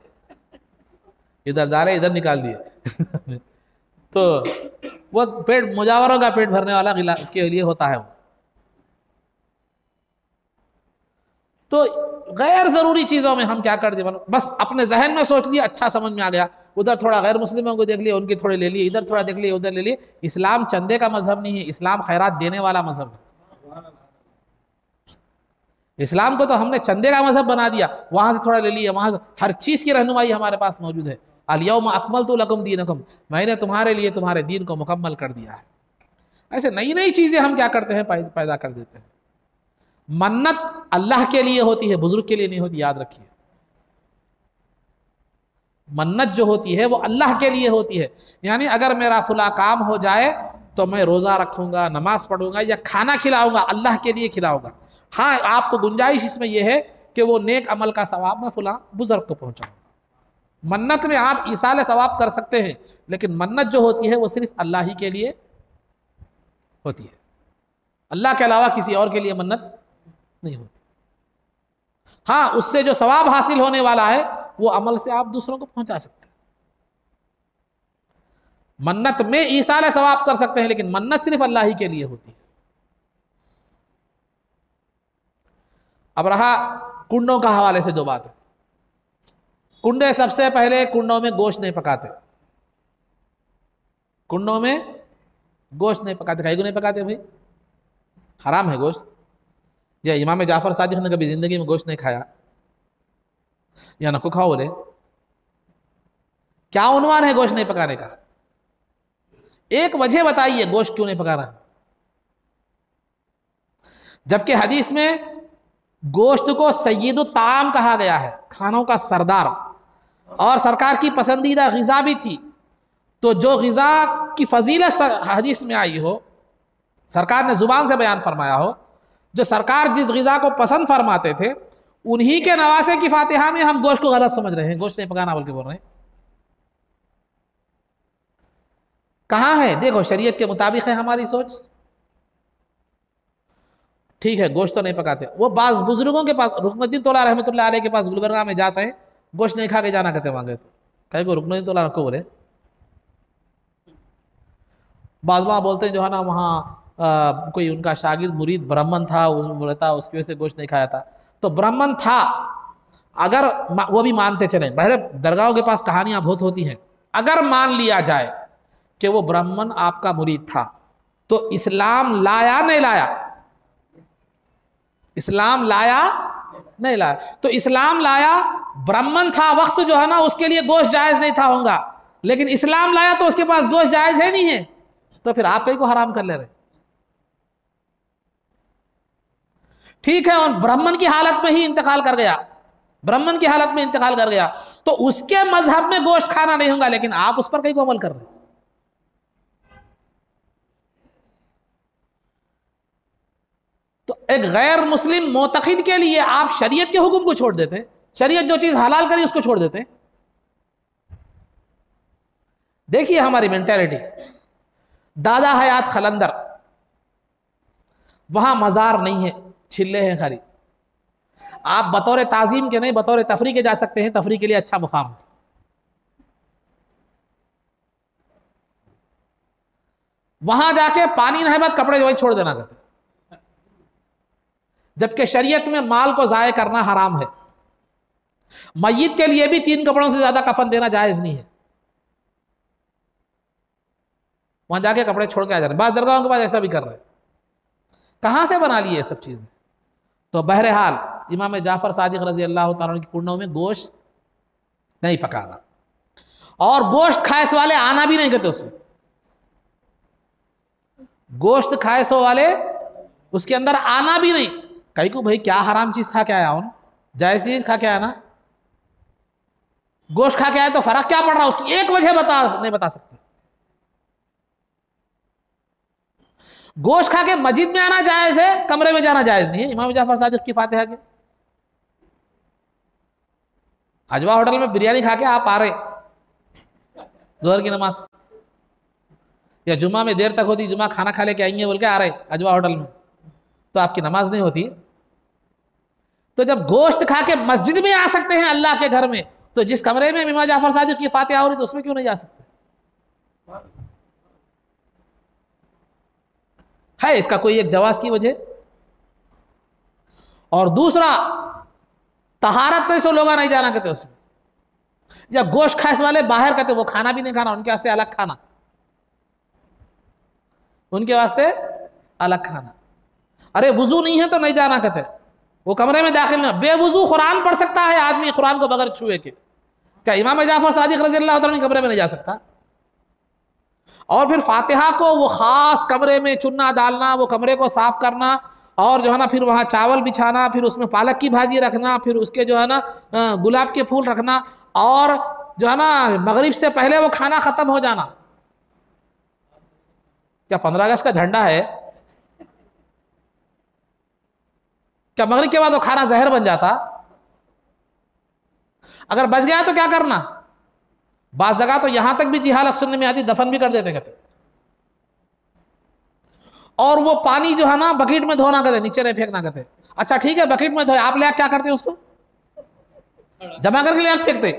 इधर जा रहे इधर निकाल दिए तो वो पेट, मुजावरों का पेट भरने वाला गिलाफ के लिए होता है वो। तो गैर ज़रूरी चीज़ों में हम क्या कर दिए, बस अपने जहन में सोच लिया, अच्छा समझ में आ गया, उधर थोड़ा गैर मुस्लिमों को देख लिया, उनके थोड़े ले लिए, इधर थोड़ा देख लिए, उधर ले लिए। इस्लाम चंदे का मजहब नहीं है, इस्लाम खैरात देने वाला मजहब है। इस्लाम को तो हमने चंदे का मजहब बना दिया, वहाँ से थोड़ा ले लिया, वहाँ से हर चीज़ की रहनुमाई हमारे पास मौजूद है। अल-यौम अकमलतु लकुम दीनकुम, मैंने तुम्हारे लिए तुम्हारे दीन को मुकम्मल कर दिया है। ऐसे नई नई चीज़ें हम क्या करते हैं, पैदा कर देते हैं। मन्नत अल्लाह के लिए होती है, बुजुर्ग के लिए नहीं होती, याद रखिए। मन्नत जो होती है वो अल्लाह के लिए होती है। यानी अगर मेरा फुला काम हो जाए तो मैं रोज़ा रखूँगा, नमाज पढ़ूँगा या खाना खिलाऊँगा, अल्लाह के लिए खिलाऊँगा। हाँ, आपको गुंजाइश इसमें यह है कि वो नेक अमल का सवाब मैं फुला बुजुर्ग को पहुँचाऊँगा। मन्नत में आप ईसाल सवाब कर सकते हैं, लेकिन मन्नत जो होती है वो सिर्फ अल्लाह ही के लिए होती है, अल्लाह के अलावा किसी और के लिए मन्नत नहीं होती। हाँ, उससे जो सवाब हासिल होने वाला है वो अमल से आप दूसरों को पहुंचा सकते हैं। मन्नत में ईसाल सवाब कर सकते हैं, लेकिन मन्नत सिर्फ अल्लाह ही के लिए होती है। अब रहा कुंडों का हवाले से जो बात है, कुंडे सबसे पहले कुंडों में गोश्त नहीं पकाते, कुंडों में गोश्त नहीं पकाते। कहीं को नहीं पकाते भाई? हराम है गोश्त। या इमाम जाफर सादिक ने कभी जिंदगी में गोश्त नहीं खाया, या नको खाओ बोले? क्या उन्वान है गोश्त नहीं पकाने का? एक वजह बताइए गोश्त क्यों नहीं पका रहा। जबकि हदीस में गोश्त को सय्यदु ताम कहा गया है, खानों का सरदार, और सरकार की पसंदीदा ग़िज़ा भी थी। तो जो ग़िज़ा की फजीलत हदीस में आई हो, सरकार ने ज़ुबान से बयान फरमाया हो, जो सरकार जिस ग़िज़ा को पसंद फरमाते थे, उन्हीं के नवासे की फातिहा में हम गोश्त को गलत समझ रहे हैं, गोश्त नहीं पकाना बोल के बोल रहे हैं। कहाँ है? देखो, शरीयत के मुताबिक है हमारी सोच। ठीक है, गोश्त तो नहीं पकाते। वो बाज़ बुजुर्गों के पास, रुकनुद्दीन तौला रहमतुल्लाह अलैह के पास गुलबर्गा में जाते हैं, गोश्त नहीं खा के जाना कहते मांगे। तो कहे को रुकनुद्दीन तौला रखो बोले, बाज़मा बोलते हैं जो है ना वहाँ कोई उनका शागिर्द मुरीद ब्राह्मण था, रहता, उसकी वजह से गोश्त नहीं खाया था। तो ब्राह्मण था, अगर वो भी मानते चले, पहले दरगाहों के पास कहानियाँ बहुत होती हैं, अगर मान लिया जाए कि वो ब्राह्मण आपका मुरीद था, तो इस्लाम लाया नहीं लाया? इस्लाम लाया नहीं लाया? तो इस्लाम लाया, ब्राह्मण था वक्त जो है ना उसके लिए गोश्त जायज़ नहीं था होगा, लेकिन इस्लाम लाया तो उसके पास गोश्त जायज़ है नहीं है, तो फिर आप कहीं को हराम कर ले रहे। ठीक है, और ब्राह्मण की हालत में ही इंतकाल कर गया, ब्राह्मण की हालत में इंतकाल कर गया, तो उसके मजहब में गोश्त खाना नहीं होगा, लेकिन आप उस पर कहीं को अमल कर रहे। तो एक गैर मुस्लिम मोतक़िद के लिए आप शरीयत के हुक्म को छोड़ देते, शरीयत जो चीज हलाल करी उसको छोड़ देते। देखिए हमारी मेंटालिटी। दादा हयात खलंदर, वहां मज़ार नहीं है, छिल्ले हैं खाली। आप बतौर ताज़ीम के नहीं, बतौर तफरी के जा सकते हैं, तफरी के लिए अच्छा मुकाम है। वहां जाके पानी नहबत कपड़े जो है छोड़ देना कहते, जबकि शरीयत में माल को ज़ाय करना हराम है। मय्यत के लिए भी 3 कपड़ों से ज्यादा कफन देना जायज नहीं है। वहां जाके कपड़े छोड़ के आ जा रहे हैं, बाज़ दरगाहों के पास ऐसा भी कर रहे हैं। कहां से बना लिए ये सब चीजें? तो बहरहाल इमाम जाफर सादिक रजी अल्लाह तआला की कुंडों में गोश्त नहीं पकाना, और गोश्त खाएस वाले आना भी नहीं कहते उसमें। गोश्त खाएसो वाले उसके अंदर आना भी नहीं। कहीं को भाई क्या हराम चीज खा के आया हूं, जायज चीज खा के आया ना, गोश्त खा के आया तो फर्क क्या पड़ रहा, उसकी एक वजह नहीं बता सकते। गोश्त खा के मस्जिद में आना जायज है, कमरे में जाना जायज नहीं है। इमाम जाफर सादिक की फातिहा के अजवा होटल में बिरयानी खा के आप आ रहे जोहर की नमाज, या जुमा में देर तक होती, जुमा खाना खा लेके आएंगे बोल के आ रहे अजवा होटल में, तो आपकी नमाज नहीं होती। तो जब गोश्त खा के मस्जिद में आ सकते हैं अल्लाह के घर में, तो जिस कमरे में इमाम जाफर सादिक की फातिहा हो रही तो उसमें क्यों नहीं जा सकते? है इसका कोई एक जवाज की वजह? और दूसरा, तहारत से लोग नहीं जाना कहते उसमें, या गोश्त खास वाले बाहर कहते वो खाना भी नहीं खाना, उनके वास्ते अलग खाना, उनके वास्ते अलग खाना। अरे वुजू नहीं है तो नहीं जाना कहते, वो कमरे में दाखिल नहीं। बेवुजू कुरान पढ़ सकता है आदमी, कुरान को बगैर छुए के? क्या इमाम जाफर सादिक रज़ी अल्लाह तआला कमरे में नहीं जा सकता? और फिर फातिहा को वो खास कमरे में चुनना डालना, वो कमरे को साफ करना, और जो है ना फिर वहाँ चावल बिछाना, फिर उसमें पालक की भाजी रखना, फिर उसके जो है ना गुलाब के फूल रखना, और जो है ना मगरिब से पहले वो खाना खत्म हो जाना। क्या 15 अगस्त का झंडा है? क्या मगरिब के बाद वो खाना जहर बन जाता? अगर बच गया तो क्या करना? बाज़ जगह तो यहां तक भी जिहालत सुनने में आती, दफन भी कर देते कहते। और वो पानी जो है ना बकेट में धोना कहते, नीचे नहीं फेंकना कहते। अच्छा ठीक है, बकेट में धोए, आप ले क्या करते हैं? उसको जमा करके ले आके फेंकते?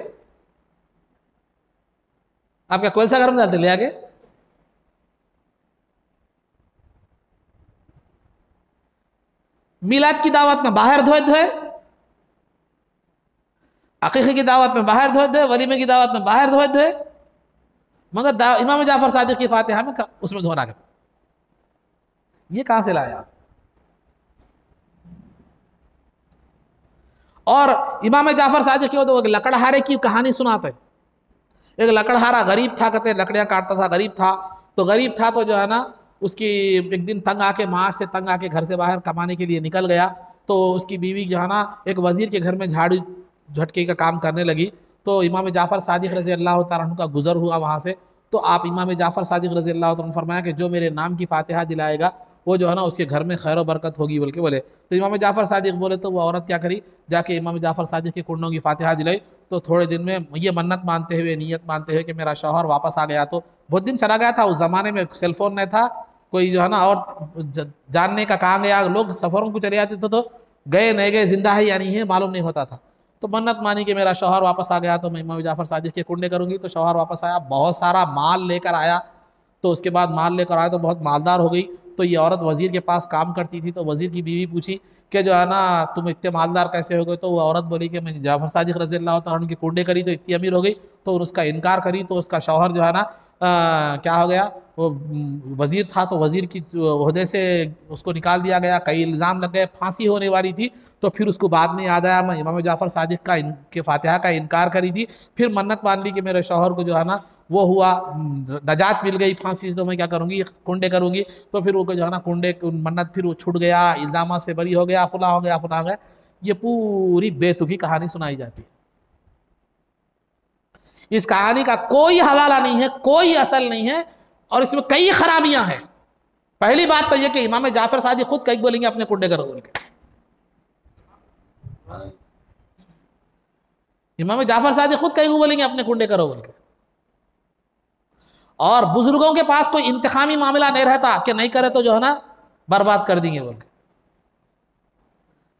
आप क्या कोयला घर में डालते ले आके? मिलाद की दावत में बाहर धोए, अकीक़े की दावत में बाहर धोए, वलीमे की दावत में बाहर धोए, मगर इमाम जाफर सादिक की फातिहा में उसमें धोना कहते। ये कहां से लाया? और इमाम जाफर सादिक की तो लकड़हारे की कहानी सुनाते। एक लकड़हारा गरीब था, कहते लकड़ियां काटता था, गरीब था। तो गरीब था तो जो है ना उसकी एक दिन तंग आके, माश से तंग आके घर से बाहर कमाने के लिए निकल गया। तो उसकी बीवी जो है ना एक वज़ीर के घर में झाड़ू झटके का काम करने लगी। तो इमाम जाफ़र सादिक़ रज़ी अल्लाह तआला अन्हु का गुज़र हुआ वहाँ से। तो आप इमाम जाफ़र सादिक़ रज़ी अल्लाह तआला अन्हु फरमाया कि जो मेरे नाम की फ़ातिहा दिलाएगा वो जो है ना उसके घर में खैर बरकत होगी बोल के बोले। तो इमाम जाफ़र सादिक़ बोले तो वो औरत क्या करी, जाके इमाम जाफ़र सादिक़ के कुंडों की फ़ातिहा दिलाई। तो थोड़े दिन में ये मन्नत मानते हुए, नीयत मानते हुए कि मेरा शौहर वापस आ गया। तो बहुत दिन चला गया था, उस ज़माने में सेलफोन नहीं था कोई जो है ना, और जानने का कहाँ गया, लोग सफ़रों को चले जाते थे तो गए नहीं गए, जिंदा है या नहीं है मालूम नहीं होता था। तो मन्नत मानी कि मेरा शौहर वापस आ गया तो मैं इमाम जाफ़र सादिक़ के कुंडे करूँगी। तो शौहर वापस आया, बहुत सारा माल लेकर आया। तो उसके बाद माल लेकर आया तो बहुत मालदार हो गई। तो ये औरत वज़ीर के पास काम करती थी। तो वज़ीर की बीवी पूछी कि जो है ना तुम इतने मालदार कैसे हो गए। तो वो औरत बोली कि मैं जाफ़र सादिक़ रज़ी अल्लाह तआला अन्हु की कुंडे करी तो इतनी अमीर हो गई। तो उसका इनकार करी तो उसका शौहर जो है ना क्या हो गया, वो वज़ीर था तो वज़ीर की ओहदे से उसको निकाल दिया गया। कई इल्ज़ाम लग गए, फांसी होने वाली थी। तो फिर उसको बाद में याद आया मैं इमाम जाफ़र सादिक़ का के फ़ातिहा का इनकार करी थी। फिर मन्नत मान ली कि मेरे शौहर को जो है ना वो हुआ, नजात मिल गई फांसी से, तो मैं क्या करूँगी, कुंडे करूँगी। तो फिर वो जो है ना कुंडे मन्नत फिर वो छूट गया, इल्ज़ाम से बरी हो गया, फला हो गया, फला हो गया। ये पूरी बेतुकी कहानी सुनाई जाती है। इस कहानी का कोई हवाला नहीं है, कोई असल नहीं है, और इसमें कई खराबियां हैं। पहली बात तो यह कि इमाम जाफ़र सादिक़ खुद कई बोलेंगे अपने कुंडे करो बोल के। इमाम जाफ़र सादिक़ खुद कई बोलेंगे अपने कुंडे करो बोल के। और बुजुर्गों के पास कोई इंतकामी मामला नहीं रहता कि नहीं करे तो जो है ना बर्बाद कर देंगे बोल के।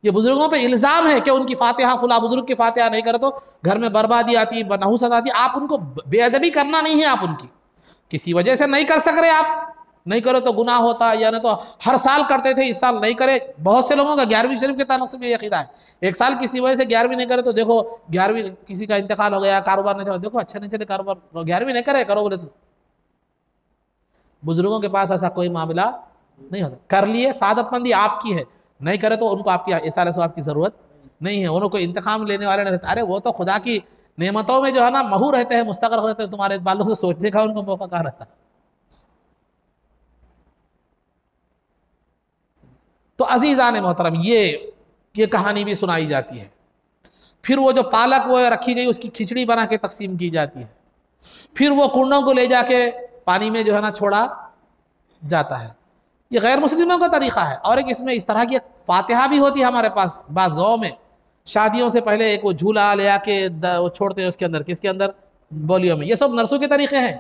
ये बुजुर्गों पे इल्ज़ाम है कि उनकी फ़ातिहा, फुला बुजुर्ग की फ़ातिहा नहीं करे तो घर में बर्बादी आती, नहुसत आती। आप उनको बेअदबी करना नहीं है, आप उनकी किसी वजह से नहीं कर सक रहे, आप नहीं करो तो गुनाह होता है। या नहीं तो हर साल करते थे, इस साल नहीं करे। बहुत से लोगों का 11वीं शरीफ के ताल्लुक से भी अक़ीदा है, एक साल किसी वजह से 11वीं नहीं करे तो देखो 11वीं किसी का इंतकाल हो गया, कारोबार नहीं चला, देखो अच्छा नहीं चले कारोबार, 11वीं नहीं करे करो बोले तो। बुजुर्गों के पास ऐसा कोई मामला नहीं होता। कर लिए सादतमंदी आपकी है, नहीं करे तो उनको आपकी इसाले सवाब की ज़रूरत नहीं है। उनको इंतकाम लेने वाले नहीं रहते। अरे वो तो खुदा की नेमतों में जो है ना महू रहते हैं, मुस्तक़र रहते हैं, तुम्हारे बालों से सोचने का उनको मौका कहाँ रहता। तो अजीज़ान मोहतरम ये कहानी भी सुनाई जाती है। फिर वो जो पालक वो रखी गई उसकी खिचड़ी बना के तकसीम की जाती है। फिर वो कुंडों को ले जाके पानी में जो है ना छोड़ा जाता है। ये गैर मुस्लिमों का तरीक़ा है। और एक इसमें इस तरह की फ़ातिहा भी होती है हमारे पास बाज़ गाँव में। शादियों से पहले एक वो झूला ले आके वो छोड़ते हैं उसके अंदर, किसके अंदर, बोलियों में। ये सब नरसों के तरीक़े हैं।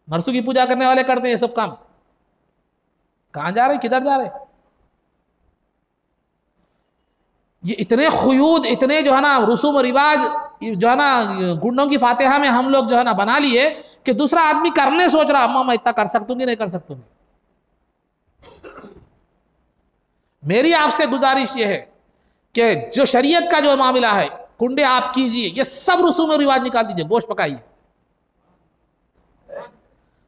नरसों की पूजा करने वाले करते हैं ये सब काम। कहाँ जा रहे, किधर जा रहे। ये इतने खुयूद, इतने जो है ना रसूम और रिवाज जो है ना गुंडों की फ़ातिहा में हम लोग जो है ना बना लिए कि दूसरा आदमी करने सोच रहा, अम्मा मैं इतना कर सकूंगी नहीं कर सकूंगी। मेरी आपसे गुजारिश ये है कि जो शरीयत का जो मामला है, कुंडे आप कीजिए, ये सब रसूम और रिवाज निकाल दीजिए। गोश्त पकाइए,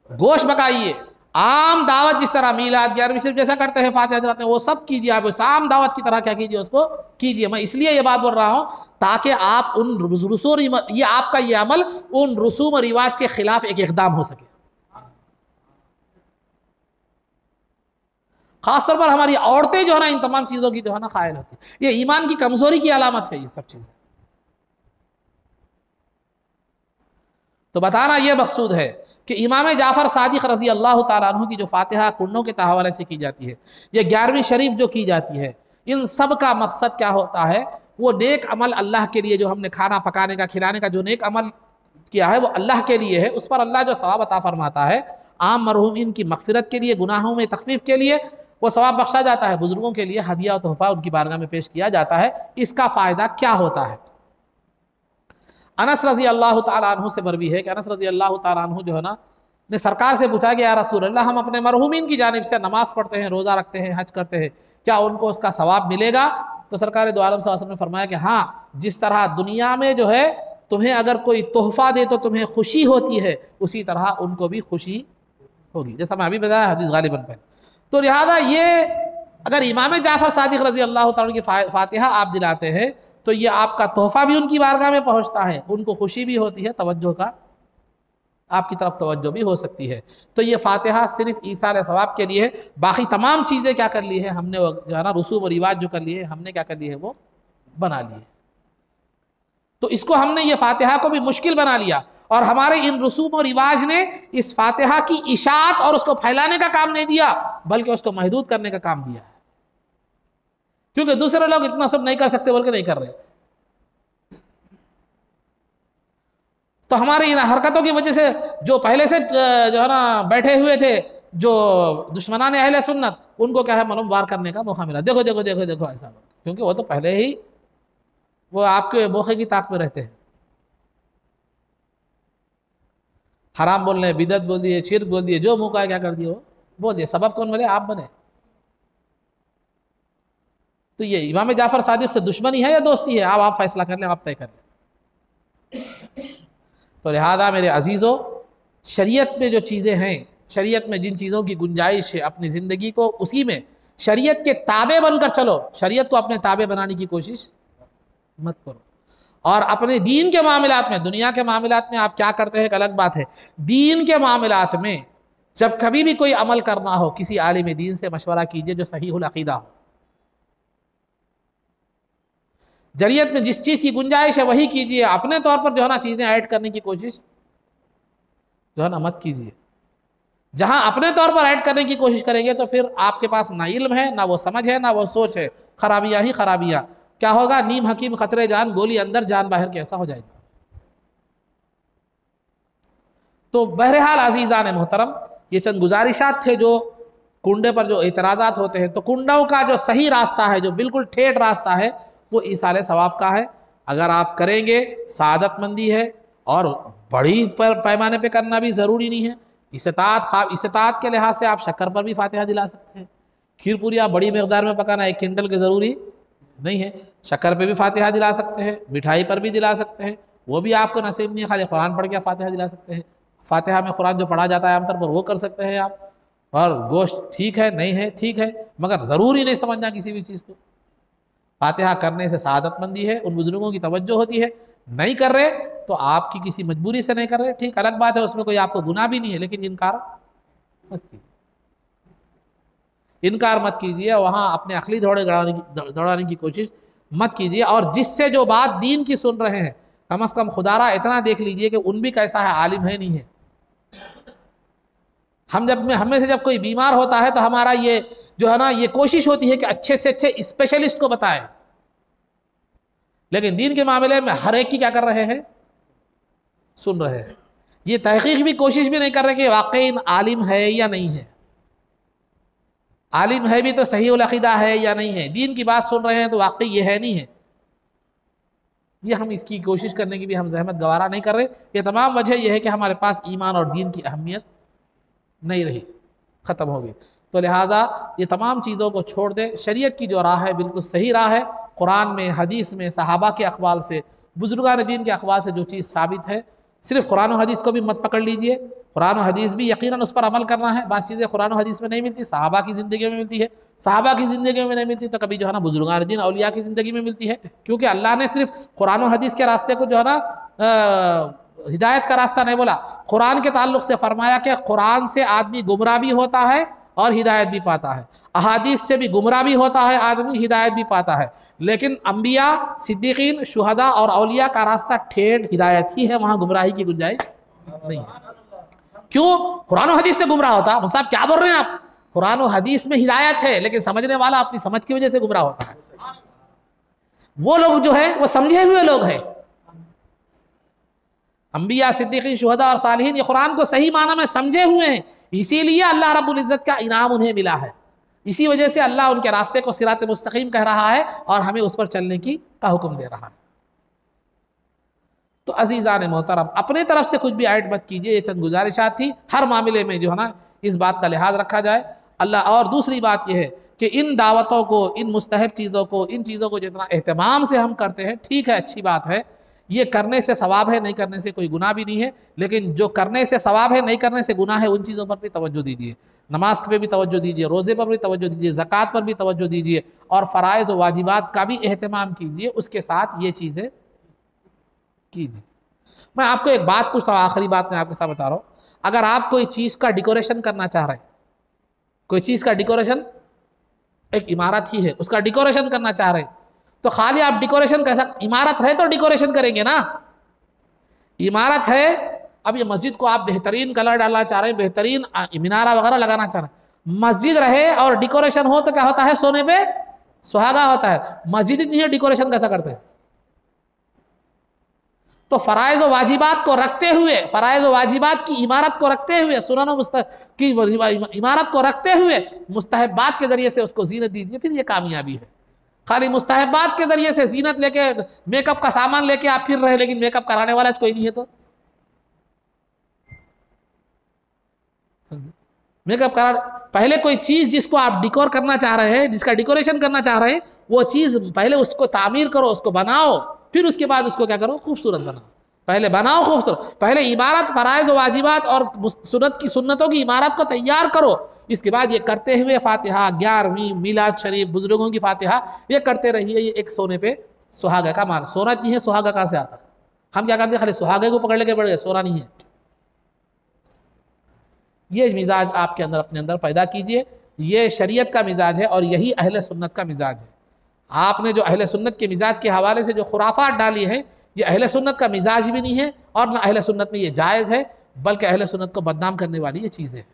गोश्त पकाइए, आम दावत जिस तरह मीलाद 11वीं शरीफ जैसा करते हैं, फातिहा दिलाते हैं, वो सब कीजिए। आप आम दावत की तरह क्या कीजिए, उसको कीजिए। मैं इसलिए ये बात बोल रहा हूँ ताकि आप उन रसूम, ये आपका ये अमल उन रसूम और रिवाज के खिलाफ एक इक़दाम हो सके। खासतौर पर हमारी औरतें जो है ना इन तमाम चीज़ों की जो है ना क़ाइल होती है। ये ईमान की कमज़ोरी की अलामत है ये सब चीज़ें। तो बताना ये मकसूद है कि इमाम जाफ़र सादिक़ रज़ी अल्लाह तआला अन्हु की जो फ़ातिहा कुंडों के हवाले से की जाती है, ये 11वीं शरीफ जो की जाती है, इन सब का मकसद क्या होता है, वो नेक अमल अल्लाह के लिए, जो हमने खाना पकाने का, खिलाने का जो नेक अमल किया है वो अल्लाह के लिए है। उस पर अल्लाह जो सवाब अता फरमाता है, आम मरहूमीन की मग़फ़िरत के लिए, गुनाहों में तख़फ़ीफ़ के लिए वो सवाब बख्शा जाता है। बुज़ुर्गों के लिए हदिया और तोहफ़ा उनकी बारगाह में पेश किया जाता है। इसका फ़ायदा क्या होता है। अनस रज़ी अल्लाह तआला अन्हु से मरवी है कि अनस रज़ी अल्लाह तआला अन्हु जो है ना ने सरकार से पूछा कि या रसूल अल्लाह, हम अपने मरहूमीन की जानिब से नमाज़ पढ़ते हैं, रोज़ा रखते हैं, हज करते हैं, क्या उनको उसका सवाब मिलेगा। तो सरकार दो आलम सल्लल्लाहु अलैहि वसल्लम ने फरमाया कि हाँ, जिस तरह दुनिया में जो है तुम्हें अगर कोई तोहफ़ा दे तो तुम्हें खुशी होती है, उसी तरह उनको भी खुशी होगी, जैसा मैं अभी बताया हदीस गालिबन पर। तो लिहाजा ये अगर इमाम जाफ़र सादिक़ रज़ी अल्लाह तआला की फ़ातिहा आप दिलाते हैं तो ये आपका तोहफ़ा भी उनकी बारगाह में पहुँचता है, उनको खुशी भी होती है, तवज्जो का आपकी तरफ तवज्जो भी हो सकती है। तो ये फातिहा सिर्फ ईसाल सवाब के लिए है, बाकी तमाम चीज़ें क्या कर ली है हमने, वो जो है ना रसूम और रिवाज जो कर लिए हमने क्या कर लिए है वो बना लिए। तो इसको हमने ये फातिहा को भी मुश्किल बना लिया, और हमारे इन रसूम और रिवाज ने इस फातिहा की इशाअत और उसको फैलाने का काम नहीं दिया, बल्कि उसको महदूद करने का काम दिया है। क्योंकि दूसरे लोग इतना सब नहीं कर सकते बोल के नहीं कर रहे। तो हमारी इन हरकतों की वजह से जो पहले से जो है ना बैठे हुए थे, जो दुश्मनान अहले सुन्नत, उनको क्या है मालूम वार करने का मौका मिला। देखो देखो देखो देखो ऐसा, क्योंकि वो तो पहले ही वो आपके मौके की ताक में रहते हैं। हराम बोलने, बिदत बोल दिए, शिर्क बोल दिए, जो मुँह का क्या कर दिए वो बोल दिए। सबब कौन बने? आप बने। तो ये इमाम जाफर सादिक से दुश्मनी है या दोस्ती है? आप फैसला कर लें, आप तय कर लें। तो लिहाजा मेरे अजीज़ों, शरीयत में जो चीज़ें हैं, शरीयत में जिन चीज़ों की गुंजाइश है, अपनी ज़िंदगी को उसी में शरीयत के ताबे बनकर चलो। शरीयत को अपने ताबे बनाने की कोशिश मत करो। और अपने दीन के मामलात में, दुनिया के मामलात में आप क्या करते हैं एक अलग बात है। दीन के मामलात में जब कभी भी कोई अमल करना हो, किसी आलिम दीन से मशवरा कीजिए जो सहीहुल अकीदा हो। शरीयत में जिस चीज़ की गुंजाइश है वही कीजिए। अपने तौर पर जो है ना चीज़ें ऐड करने की कोशिश जो है ना मत कीजिए। जहां अपने तौर पर ऐड करने की कोशिश करेंगे तो फिर आपके पास ना इल्म है, ना वो समझ है, ना वो सोच है। खराबियां ही खराबियां। क्या होगा? नीम हकीम खतरे जान, गोली अंदर जान बाहर, कैसा हो जाएगा। तो बहरहाल अजीज़ान मोहतरम, ये चंद गुजारिशात थे जो कुंडे पर जो एतराज़ात होते हैं। तो कुंडों का जो सही रास्ता है, जो बिल्कुल ठेठ रास्ता है, वो ईसाले सवाब का है। अगर आप करेंगे सादतमंदी है, और बड़ी पैमाने पे करना भी ज़रूरी नहीं है। इस्तात के लिहाज से आप शक्कर पर भी फातिहा दिला सकते हैं। खीर पूरी आप बड़ी मकदार में पकाना 1 क्विंटल के ज़रूरी नहीं है। शक्कर पे भी फातिहा दिला सकते हैं, मिठाई पर भी दिला सकते हैं, वो भी आपको नसीब नहीं है। खाली कुरान पढ़ के फातिहा दिला सकते हैं। फातिहा में कुरान जो पढ़ा जाता है आमतौर पर वो कर सकते हैं आप। और गोश्त ठीक है, नहीं है ठीक है, मगर ज़रूरी नहीं समझना किसी भी चीज़ को। फातिहा करने से सादतमंदी है, उन बुजुर्गों की तवज्जो होती है। नहीं कर रहे तो आपकी किसी मजबूरी से नहीं कर रहे, ठीक अलग बात है, उसमें कोई आपको गुनाह भी नहीं है, लेकिन इनकार मत कीजिए। इनकार मत कीजिए, वहाँ अपने अखली दौड़ाने की कोशिश मत कीजिए। और जिससे जो बात दीन की सुन रहे हैं, कम अज़ कम खुदारा इतना देख लीजिए कि उन भी कैसा है, आलिम है नहीं है। हम में से जब कोई बीमार होता है तो हमारा ये जो है ना ये कोशिश होती है कि अच्छे से अच्छे स्पेशलिस्ट को बताएं। लेकिन दीन के मामले में हर एक की क्या कर रहे हैं, सुन रहे हैं। ये तहकीक भी कोशिश भी नहीं कर रहे कि वाकई आलिम है या नहीं है। आलिम है भी तो सही उल अकीदा है या नहीं है। दीन की बात सुन रहे हैं तो वाकई ये है नहीं है। ये हम इसकी कोशिश करने की भी हम जहमत गवारा नहीं कर रहे। ये तमाम वजह यह है कि हमारे पास ईमान और दीन की अहमियत नहीं रही, ख़त्म हो गई। तो लिहाजा ये तमाम चीज़ों को छोड़ दे। शरीयत की जो राह है बिल्कुल सही राह है। कुरान में, हदीस में, सहाबा के अक़वाल से, बुजुर्गान दीन के अक़वाल से जो चीज़ साबित है, सिर्फ कुरान और हदीस को भी मत पकड़ लीजिए। कुरान और हदीस भी यकीनन उस पर अमल करना है। बात चीज़ें कुरान और हदीस में नहीं मिलती, सहाबा की ज़िंदगी में मिलती है। सहाबा की ज़िंदगी में नहीं मिलती तो कभी जो है ना बुजुर्गान दीन औलिया की ज़िंदगी में मिलती है। क्योंकि अल्लाह ने सिर्फ कुरान और हदीस के रास्ते को जो है ना हिदायत का रास्ता नहीं बोला, कुरान के ताल्लुक़ से फरमाया कि कुरान से आदमी गुमराह भी होता है और हिदायत भी पाता है। अहादीस से भी गुमराह भी होता है आदमी, हिदायत भी पाता है। लेकिन अंबिया, सिद्दीकीन, शुहदा और औलिया का रास्ता ठेठ हिदायत ही है, वहाँ गुमराही की गुंजाइश नहीं है। क्यों? कुरान और हदीस से गुमराह होता है। साहब क्या बोल रहे हैं आप? कुरान और हदीस में हिदायत है, लेकिन समझने वाला अपनी समझ की वजह से गुमराह होता है। वो लोग जो है वो समझे हुए लोग हैं। अंबिया, सिद्दीकीन, शुहदा और सालिहीन ये कुरान को सही माना में समझे हुए हैं। इसीलिए अल्लाह रब्बुल इज़्ज़त का इनाम उन्हें मिला है। इसी वजह से अल्लाह उनके रास्ते को सिरात मुस्तकीम कह रहा है और हमें उस पर चलने की का हुक्म दे रहा है। तो अज़ीज़ान मोहतरम, अपने तरफ से कुछ भी ऐड मत कीजिए। ये चंद गुजारिशात थी। हर मामले में जो है ना इस बात का लिहाज रखा जाए अल्लाह। और दूसरी बात यह है कि इन दावतों को, इन मुस्तहब चीज़ों को, इन चीज़ों को जितना एहतमाम से हम करते हैं, ठीक है, अच्छी बात है। ये करने से सवाब है, नहीं करने से कोई गुनाह भी नहीं है। लेकिन जो करने से सवाब है, नहीं करने से गुनाह है, उन चीज़ों पर भी तवज्जो दीजिए। नमाज पे भी तवज्जो दीजिए, रोज़े पर भी तवज्जो दीजिए, ज़कात पर भी तवज्जो दीजिए, और फ़राइज़ व वाजिबात का भी एहतमाम कीजिए। उसके साथ ये चीज़ें कीजिए। मैं आपको एक बात पूछता हूँ, आखिरी बात मैं आपके साथ बता रहा हूँ। अगर आप कोई चीज़ का डेकोरेशन करना चाह रहे हैं, कोई चीज़ का डेकोरेशन, एक इमारत ही है उसका डेकोरेशन करना चाह रहे हैं, तो खाली आप डेकोरेशन कैसा, इमारत है तो डेकोरेशन करेंगे ना। इमारत है, अब ये मस्जिद को आप बेहतरीन कलर डालना चाह रहे हैं, बेहतरीन मीनारा वगैरह लगाना चाह रहे हैं, मस्जिद रहे और डेकोरेशन हो तो क्या होता है, सोने पे सुहागा होता है। मस्जिद नहीं है, डेकोरेशन कैसा करते हैं। तो फराइज व वाजिबात को रखते हुए, फराइज व वाजिबात की इमारत को रखते हुए, सुनन की इमारत को रखते हुए मुस्तहबात के जरिए से उसको जीनत दीजिए, फिर ये कामयाबी है। खाली मुस्तहबात के जरिए से जीनत लेके, मेकअप का सामान लेके आप फिर रहे, लेकिन मेकअप कराने वाला कोई नहीं है, तो मेकअप करा। पहले कोई चीज जिसको आप डिकोर करना चाह रहे हैं, जिसका डेकोरेशन करना चाह रहे हैं, वो चीज पहले उसको तामीर करो, उसको बनाओ, फिर उसके बाद उसको क्या करो, खूबसूरत बनाओ। पहले बनाओ खूबसूरत, पहले इमारत, फराइज वाजिबात और सुन्नतों की इमारत को तैयार करो। इसके बाद ये करते हुए फातिहा, 11वीं मिलाद शरीफ, बुजुर्गों की फातिहा, ये करते रहिए। ये एक सोने पे सुहागा का मान, सोना नहीं है, सुहागा कहाँ से आता। हम क्या करते हैं, खाली सुहागे को पकड़ लेके बढ़ गए, सोना नहीं है। ये मिजाज आपके अंदर, अपने अंदर पैदा कीजिए। ये शरीयत का मिजाज है और यही अहले सुन्नत का मिजाज है। आपने जो अहले सुन्नत के मिजाज के हवाले से जो खुराफात डाली है, ये अहले सुन्नत का मिजाज भी नहीं है और ना अहले सुन्नत में ये जायज़ है, बल्कि अहले सुन्नत को बदनाम करने वाली ये चीज़ है।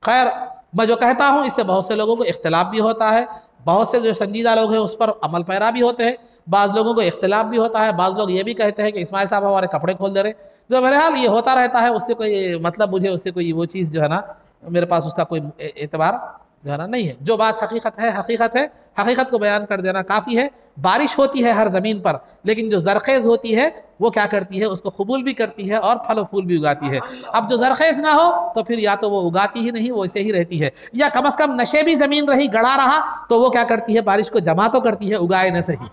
खैर, मैं जो कहता हूँ इससे बहुत से लोगों को इख्तिलाफ भी होता है, बहुत से जो संजीदा लोग हैं उस पर अमल पैरा भी होते हैं, बाज़ लोगों को इख्तिलाफ भी होता है। बाज़ लोग ये भी कहते हैं कि इस्माइल साहब हमारे कपड़े खोल दे रहे। जो बहरहाल ये होता रहता है, उससे कोई मतलब, मुझे उससे कोई वो चीज़ जो है ना, मेरे पास उसका कोई एतबार जो है ना नहीं है। जो बात हकीकत है, हकीकत है, हकीकत को बयान कर देना काफ़ी है। बारिश होती है हर ज़मीन पर, लेकिन जो ज़रखेज़ होती है वो क्या करती है, उसको कबूल भी करती है और फल फूल भी उगाती है। अब जो ज़रखेज़ ना हो तो फिर या तो वो उगाती ही नहीं, वो ऐसे ही रहती है, या कम अज़ कम नशे भी ज़मीन रही, गड़ा रहा, तो वो क्या करती है, बारिश को जमा तो करती है, उगाए न सही।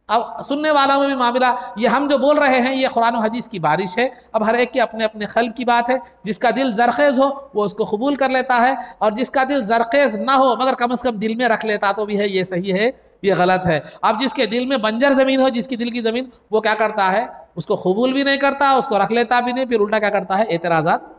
अब सुनने वालों में भी मामला, ये हम जो बोल रहे हैं ये कुरान और हदीस की बारिश है। अब हर एक के अपने अपने क़ल्ब की बात है। जिसका दिल ज़रखेज़ हो वो उसको कबूल कर लेता है, और जिसका दिल ज़रखेज़ ना हो मगर कम से कम दिल में रख लेता तो भी है, ये सही है, ये गलत है। अब जिसके दिल में बंजर ज़मीन हो, जिसकी दिल की ज़मीन, वो क्या करता है, उसको कबूल भी नहीं करता, उसको रख लेता भी नहीं, फिर उल्टा क्या करता है, एतराज़ात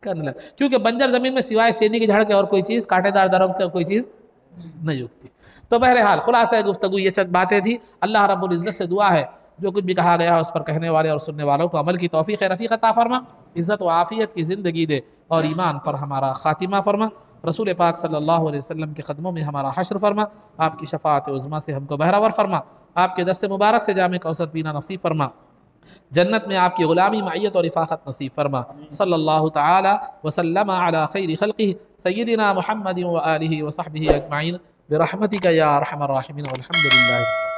करने लगता। क्योंकि बंजर ज़मीन में सिवाय सेनी की झड़ के और कोई चीज़, कांटेदार दरख्त कोई चीज़ नहीं उगती। तो बहरहाल खुलासा गुफ्तगू ये चंद बातें थी। अल्लाह रब्बुल इज़्ज़त से दुआ है जो कुछ भी कहा गया है उस पर कहने वाले और सुनने वालों को अमल की तौफीक रफ़ीक अता फरमा, इज़्ज़त व आफ़ियत की ज़िंदगी दे और ईमान पर हमारा ख़ातिमा फरमा। रसूल पाक सल्लल्लाहु अलैहि वसल्लम के क़दमों में हमारा हश्र फरमा, आपकी शफ़ाअत उज़्मा से हमको बहरावर फरमा, आपके दस्ते मुबारक से जामे कौसर पीना नसीब फरमा, जन्नत में आपकी ग़ुलामी, मइयत और रिफ़ाक़त नसीब फरमा। सल्लल्लाहु तआला वसल्लम अला खैरि ख़ल्क़िही सय्यिदिना मुहम्मदिन व आलिहि व सहबिही अजमईन बिरहमतिका या अरहमर राहिमीन वल्हम्दुलिल्लाह।